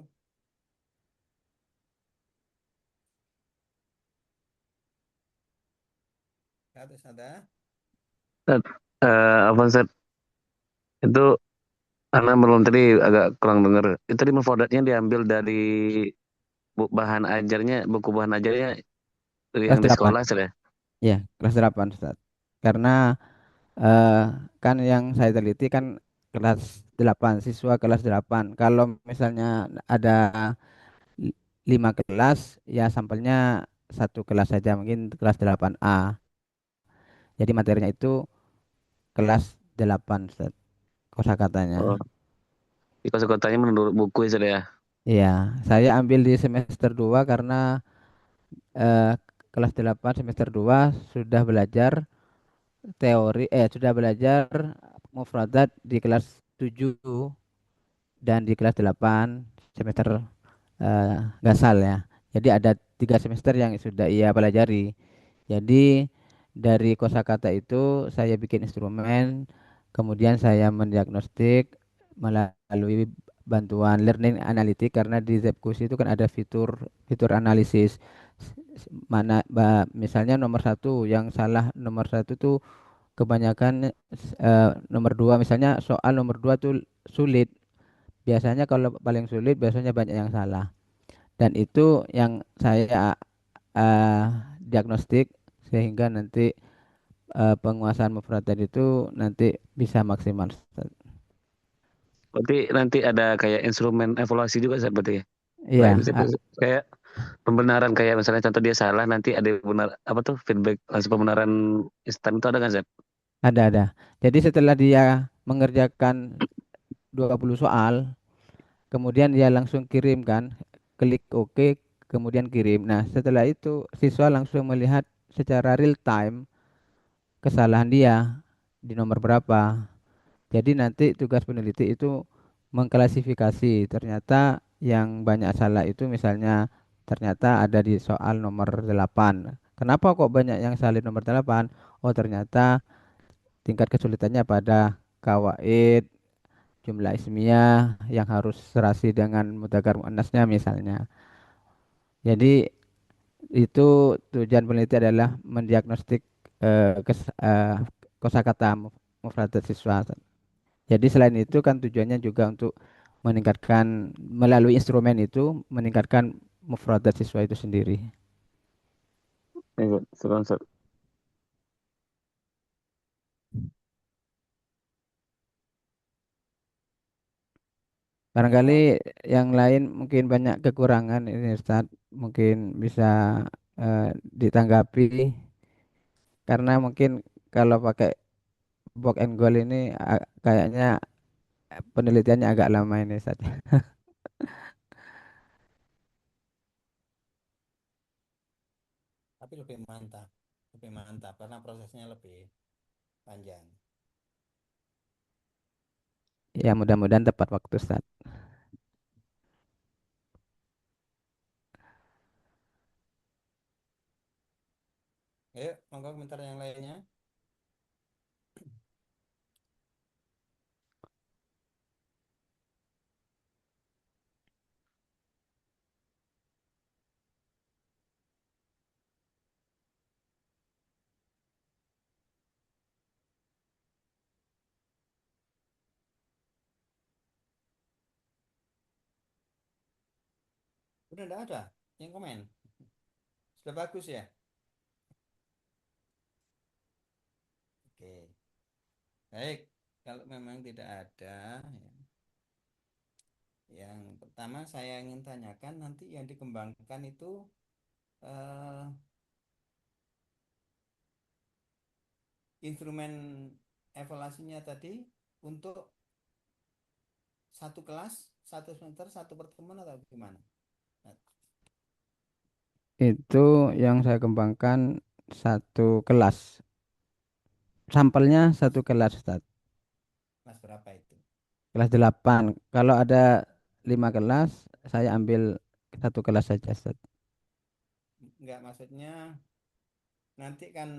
Status ada? Ustaz, apa Ustaz? Itu karena belum tadi agak kurang dengar. Itu tadi mufadatnya diambil dari bahan ajarnya, buku bahan ajarnya Kelas yang di 8. sekolah Ustaz ya? Ya, kelas 8, Ustaz. Karena eh, kan yang saya teliti kan kelas 8, siswa kelas 8. Kalau misalnya ada 5 kelas, ya sampelnya satu kelas saja, mungkin kelas 8A. Jadi materinya itu kelas 8, Ustaz, kosakatanya. Oh, di kota-kotanya menurut buku Ustaz ya? Iya, saya ambil di semester 2 karena eh, kelas 8 semester 2 sudah belajar sudah belajar mufradat di kelas 7 dan di kelas 8 semester gasal ya. Jadi ada 3 semester yang sudah ia pelajari. Jadi dari kosakata itu saya bikin instrumen, kemudian saya mendiagnostik melalui bantuan learning analytic karena di Zepkus itu kan ada fitur fitur analisis. Misalnya nomor satu yang salah nomor satu tuh kebanyakan nomor dua, misalnya soal nomor dua tuh sulit. Biasanya kalau paling sulit biasanya banyak yang salah. Dan itu yang saya eh, diagnostik sehingga nanti penguasaan mufradat itu nanti bisa maksimal, Ustaz. Berarti nanti ada kayak instrumen evaluasi juga Ustaz berarti ya? Iya, Lain Ustaz, kayak pembenaran kayak misalnya contoh dia salah nanti ada benar apa tuh feedback langsung pembenaran instan itu ada nggak Ustaz? ada. Jadi setelah dia mengerjakan 20 soal, kemudian dia langsung kirim kan, klik OK, kemudian kirim. Nah, setelah itu siswa langsung melihat secara real time kesalahan dia di nomor berapa. Jadi nanti tugas peneliti itu mengklasifikasi. Ternyata yang banyak salah itu misalnya ternyata ada di soal nomor 8. Kenapa kok banyak yang salah di nomor 8? Oh, ternyata tingkat kesulitannya pada kawaid, jumlah ismiyah yang harus serasi dengan mudzakkar muannasnya misalnya. Jadi itu tujuan peneliti adalah mendiagnostik kosakata mufradat siswa. Jadi selain itu kan tujuannya juga untuk meningkatkan melalui instrumen itu meningkatkan mufradat siswa itu sendiri. Ya, Ustaz. Syukran, Ustaz. Barangkali Apa? yang lain mungkin banyak kekurangan ini Ustaz, mungkin bisa eh, ditanggapi karena mungkin kalau pakai box and goal ini kayaknya penelitiannya agak lama ini Ustaz. Tapi lebih mantap karena prosesnya lebih panjang. Ya mudah-mudahan tepat waktu Ustaz. Ayo, monggo komentar yang lainnya. Udah enggak ada yang komen. Sudah bagus ya? Oke. Baik, kalau memang tidak ada, ya. Yang pertama saya ingin tanyakan nanti yang dikembangkan itu eh, instrumen evaluasinya tadi untuk satu kelas, satu semester, satu pertemuan atau gimana? Nah, Itu yang saya kembangkan satu kelas. Sampelnya satu kelas Ustaz. kelas berapa itu? Kelas 8. Kalau ada 5 kelas, saya ambil satu kelas saja Ustaz. Enggak, maksudnya nanti kan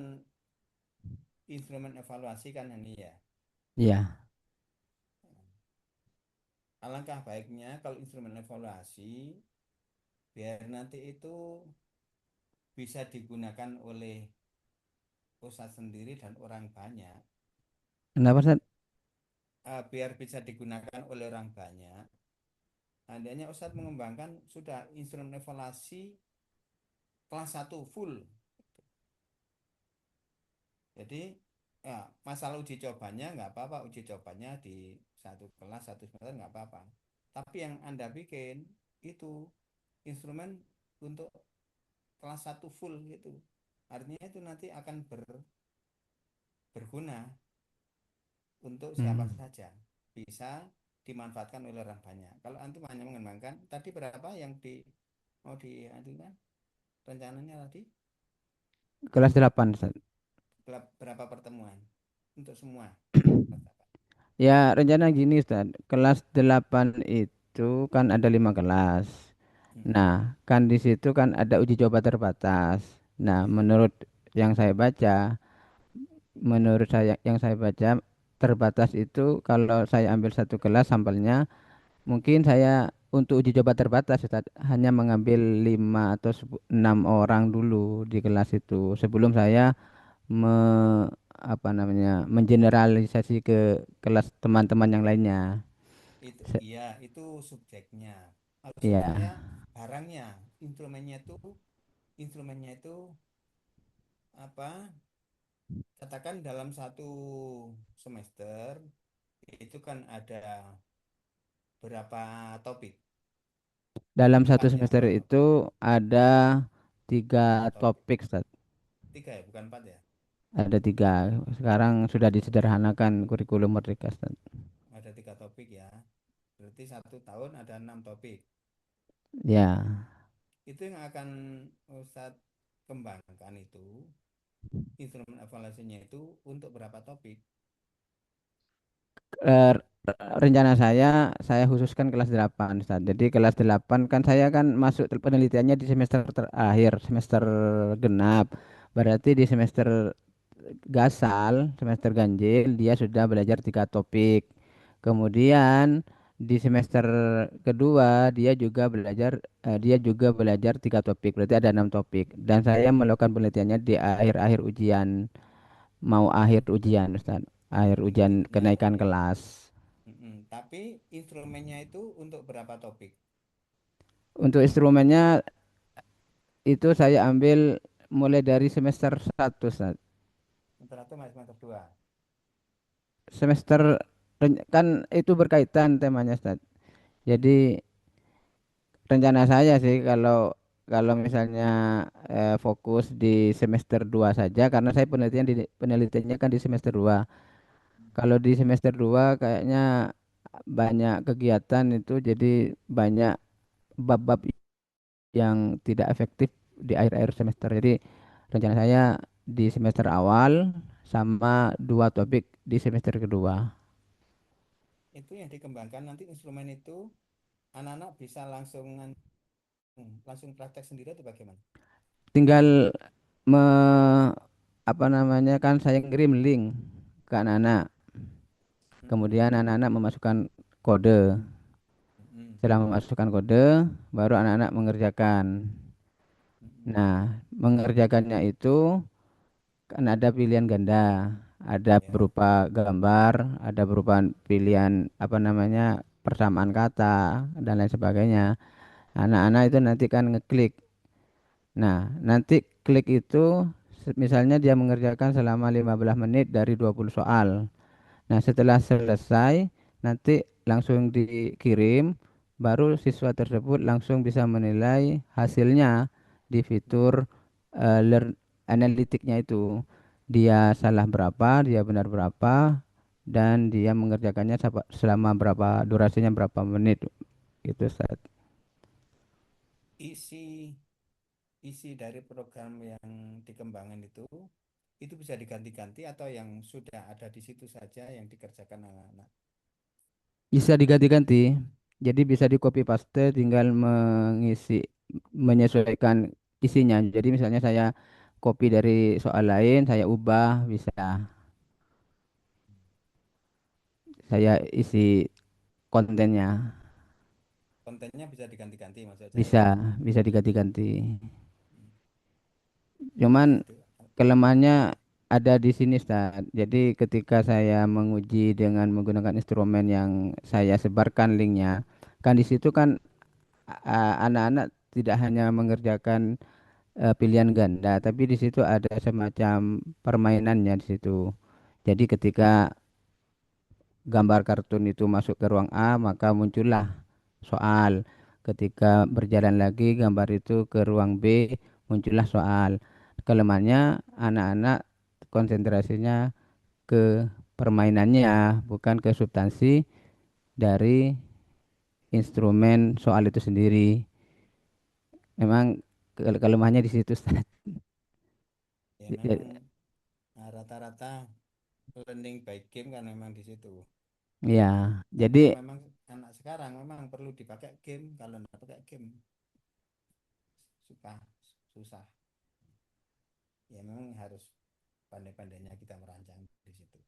instrumen evaluasi kan ini ya. Iya. Alangkah baiknya kalau instrumen evaluasi biar nanti itu bisa digunakan oleh ustadz sendiri dan orang banyak. Kenapa Ustaz? Biar bisa digunakan oleh orang banyak. Andainya ustadz mengembangkan sudah instrumen evaluasi kelas satu full. Jadi ya masalah uji cobanya nggak apa-apa, uji cobanya di satu kelas satu semester nggak apa-apa. Tapi yang Anda bikin itu instrumen untuk kelas satu full gitu. Artinya itu nanti akan berguna untuk siapa Hmm. saja. Bisa dimanfaatkan oleh orang banyak. Kalau antum hanya mengembangkan tadi berapa yang mau diajukan rencananya tadi Kelas 8 Ustaz. berapa pertemuan untuk semua kelas apa? Ya, rencana gini Ustaz. Kelas 8 itu kan ada 5 kelas. Mm-mm. Nah, kan di situ kan ada uji coba terbatas. Nah, Iya. menurut yang saya baca, menurut saya yang saya baca terbatas itu kalau saya ambil satu kelas sampelnya, mungkin saya untuk uji coba terbatas Ustaz, hanya mengambil 5 atau 6 orang dulu di kelas itu sebelum saya me, apa namanya mengeneralisasi ke kelas teman-teman yang lainnya. Itu Se- iya, itu subjeknya. Maksud saya Iya, barangnya, instrumennya itu apa? Katakan dalam satu semester itu kan ada berapa topik? dalam satu Empat ya, semester berapa? itu ada tiga Berapa topik? topik Ustaz. Tiga ya, bukan empat ya? Ada tiga. Sekarang sudah disederhanakan kurikulum Merdeka Ustaz. Ada tiga topik ya. Berarti satu tahun ada 6 topik. Ya. Itu yang akan Ustadz kembangkan itu instrumen evaluasinya itu untuk berapa topik? eh, Rencana saya khususkan kelas 8 Ustaz. Jadi kelas 8 kan saya kan masuk penelitiannya di semester terakhir, semester genap. Berarti di semester gasal, semester ganjil, dia sudah belajar 3 topik. Kemudian di semester kedua dia juga belajar 3 topik, berarti ada 6 topik. Dan saya melakukan penelitiannya di akhir-akhir ujian, mau akhir ujian, Ustaz, akhir ujian Nah, kenaikan kelas. tapi instrumennya itu untuk berapa topik? Untuk instrumennya itu saya ambil mulai dari semester 1, Ustaz. Semester 1 masih semester 2. Semester kan itu berkaitan temanya, Ustaz. Jadi rencana saya sih kalau kalau misalnya fokus di semester 2 saja, karena saya penelitiannya kan di semester 2. Kalau di semester 2 kayaknya banyak kegiatan itu, jadi banyak bab-bab yang tidak efektif di akhir-akhir semester. Jadi rencana saya di semester awal sama 2 topik di semester kedua. Itu yang dikembangkan nanti instrumen itu anak-anak bisa langsung praktek sendiri atau bagaimana? Tinggal me, apa namanya, kan saya ngirim link ke anak-anak. Mm-mm. Kemudian anak-anak memasukkan kode. Mm-mm. Setelah memasukkan kode, baru anak-anak mengerjakan. Mm-mm. Nah, mengerjakannya itu kan ada pilihan ganda, ada Ya. berupa gambar, ada berupa pilihan apa namanya persamaan kata dan lain sebagainya. Anak-anak itu nanti kan ngeklik. Nah, nanti klik itu misalnya dia mengerjakan selama 15 menit dari 20 soal. Nah, setelah selesai, nanti langsung dikirim, baru siswa tersebut langsung bisa menilai hasilnya di fitur learn analitiknya itu. Dia salah berapa, dia benar berapa, dan dia mengerjakannya selama berapa, durasinya berapa menit. Gitu, Ustaz. Isi isi dari program yang dikembangkan itu bisa diganti-ganti atau yang sudah ada di situ saja yang dikerjakan anak-anak. Bisa diganti-ganti. Jadi bisa di copy paste, tinggal menyesuaikan isinya. Jadi misalnya saya copy dari soal lain, saya ubah, bisa saya isi kontennya. Kontennya bisa diganti-ganti maksud saya. Bisa, bisa diganti-ganti. Cuman Itu. kelemahannya ada di sini, Ustaz. Jadi ketika saya menguji dengan menggunakan instrumen yang saya sebarkan linknya, kan di situ kan anak-anak tidak hanya mengerjakan pilihan ganda, tapi di situ ada semacam permainannya di situ. Jadi ketika gambar kartun itu masuk ke ruang A, maka muncullah soal. Ketika berjalan lagi gambar itu ke ruang B, muncullah soal. Kelemahannya anak-anak konsentrasinya ke permainannya, bukan ke substansi dari instrumen soal itu sendiri. Memang kelemahannya di situ, Ustaz. Ya memang rata-rata learning by game kan memang di situ. Ya, jadi Tapi ya memang anak sekarang memang perlu dipakai game. Kalau nggak pakai game suka susah. Ya memang harus pandai-pandainya kita merancang di situ.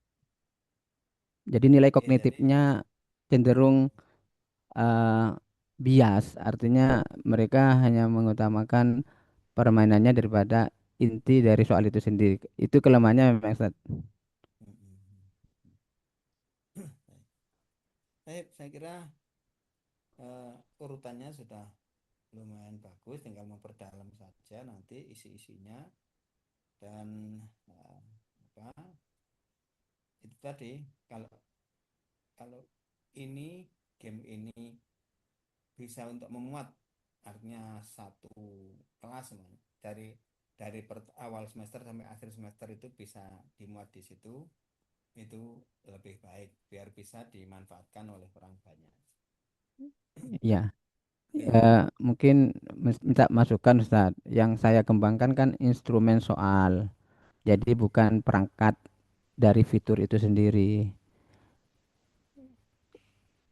jadi nilai Ya jadi kognitifnya cenderung eh, bias, artinya mereka hanya mengutamakan permainannya daripada inti dari soal itu sendiri. Itu kelemahannya memang, Ustaz. saya kira urutannya sudah lumayan bagus, tinggal memperdalam saja nanti isi-isinya dan eh, apa itu tadi kalau kalau ini game ini bisa untuk memuat artinya satu kelas semuanya dari awal semester sampai akhir semester itu bisa dimuat di situ itu lebih baik biar bisa dimanfaatkan oleh orang banyak. Ya, Ya, mungkin minta masukan, Ustaz. Yang saya kembangkan kan instrumen soal, jadi bukan perangkat dari fitur itu sendiri.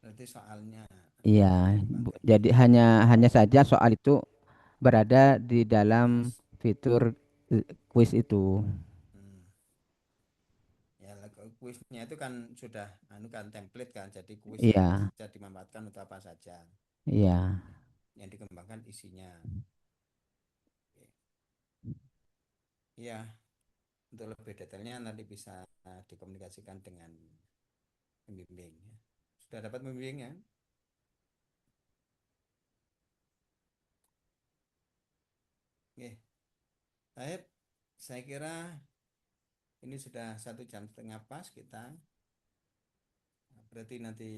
berarti soalnya Iya, yang dikembangkan. jadi hanya saja soal itu berada di dalam Mas, fitur kuis itu. hmm. kuisnya itu kan sudah kan template kan, jadi kuis itu Iya, bisa dimanfaatkan untuk apa saja. iya. Yang dikembangkan isinya. Iya, untuk lebih detailnya nanti bisa dikomunikasikan dengan pembimbing. Sudah dapat pembimbingnya? Oke, baik. Saya kira ini sudah 1,5 jam pas kita. Berarti nanti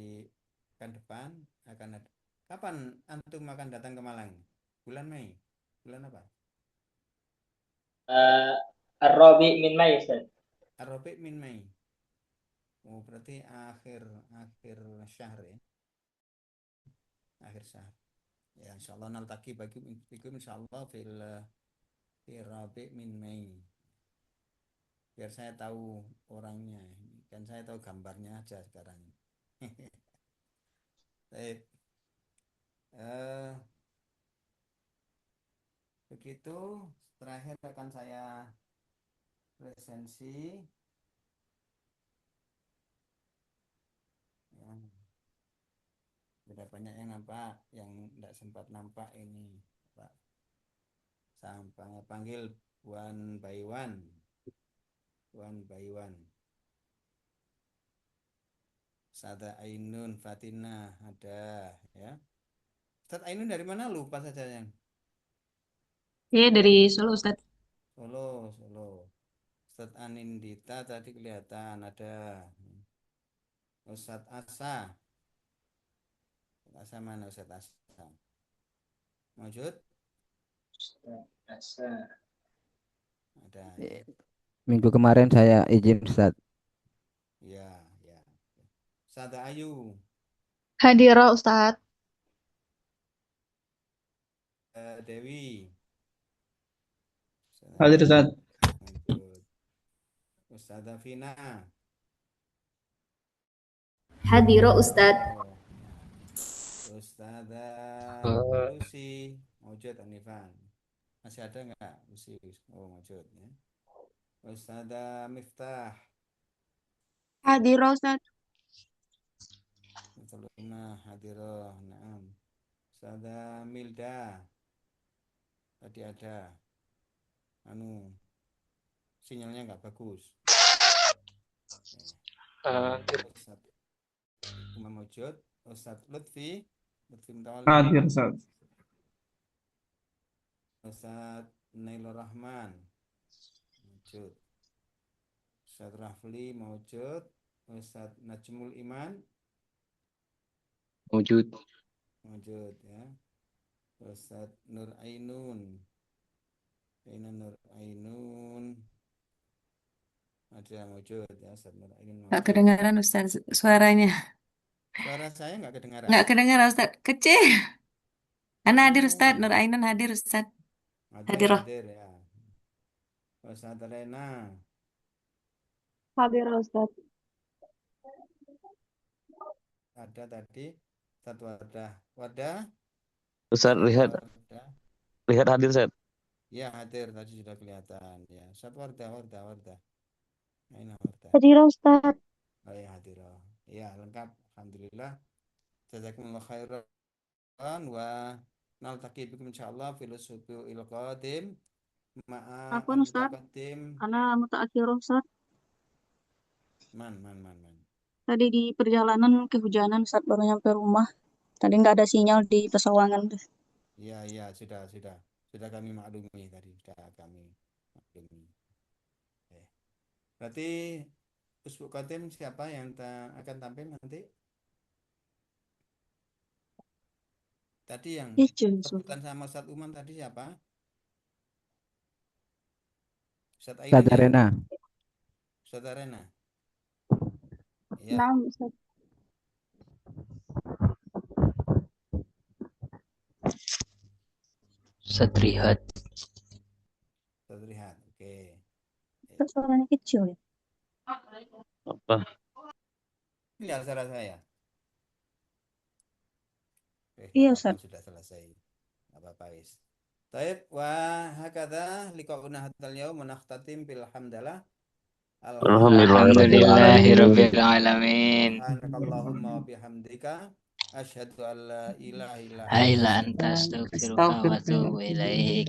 pekan depan akan ada. Kapan antum akan datang ke Malang? Bulan Mei? Bulan apa? Ar-Rabi min Mai, Ustaz. Ar-Rabi' min Mei. Oh, berarti akhir syahr ya. Akhir syahr. Ya, insyaallah naltaqi bikum insyaallah fi Rabi' min Mei. Biar saya tahu orangnya. Kan saya tahu gambarnya aja sekarang. Baik. Begitu terakhir akan saya presensi ya, sudah banyak yang nampak, yang tidak sempat nampak ini Pak. Sampai panggil one by one. Sada Ainun Fatina ada ya. Ustaz Ainun dari mana, lupa saja yang Iya, dari Solo, Ustaz. Solo. Ustaz Anindita tadi kelihatan ada. Ustaz Asa mana Ustaz Asa? Maujud? Asa. Ada ya. Minggu kemarin saya izin Ustaz. Ya. Sada Ayu. Hadirah Ustadz. Dewi. Hadir Ustaz. Ustazah Vina. Hadirah Ustadz. Ustazah Lucy. Maujud Anifan. Masih ada nggak Lucy? Oh, maujud ya. Ustazah Miftah. Hadirah Ustadz. Nah, hadirah. Naam. Ustazah Milda. Tadi ada. Sinyalnya nggak bagus. Ustaz Umar Maujud. Ustaz Lutfi Mutawalli. Hadir Ustaz. Ustaz Nailur Rahman Maujud. Ustaz Rafli Maujud. Ustaz Najmul Iman Wujud. ya. Ustaz Nur Ainun ada Maujud ya. Ustaz Nur Ainun Nggak Maujud. kedengaran Ustaz suaranya. Suara saya nggak kedengaran? Nggak kedengaran Ustaz. Kecil. Ana hadir Ustaz. Oh. Nur Ainun hadir Ustaz. Hadir Hadirah. ya. Ustaz Rena. Hadirah Ustadz. Ada tadi. Ustaz Wadah. Ustaz lihat hadir Ustaz. Ya, hadir tadi sudah kelihatan ya. Ustaz Wardah. Ini Wardah. Hadirah Ustadz. Oh ya, hadir. Ya, lengkap. Alhamdulillah. Jazakumullah khairan wa naltaqi bikum insyaallah fil usbu'il qadim ma'a Afwan Ustadz, al-mutaqaddim. ana mutaakhirah Ustadz. Man. Tadi di perjalanan kehujanan Ustadz, baru nyampe rumah. Tadi nggak ada sinyal di Pesawangan. Iya, sudah. Sudah kami maklumi tadi, Berarti Usbu Qadim siapa yang akan tampil nanti? Tadi yang sebutan sama Ustaz Umam tadi siapa? Ustaz Ainun. Ustaz Arena. Ya. Nah, Ustadz. Satrihat. Oke. Suaranya kecil ya. Apa? Lihat suara saya. Iya, Ustaz. Sudah selesai. Apa-apa, Is. Taib wa hakadha liqa'una hadzal yaum wa nakhtatim bil hamdalah Alhamdulillahirabbil Alhamdulillahirobbilalamin. Subhanakallahumma wa bihamdika asyhadu an la ilaha illa Hai anta la anta astaghfiruka wa atubu ilaik. astaghfiruka wa atubu ilaik.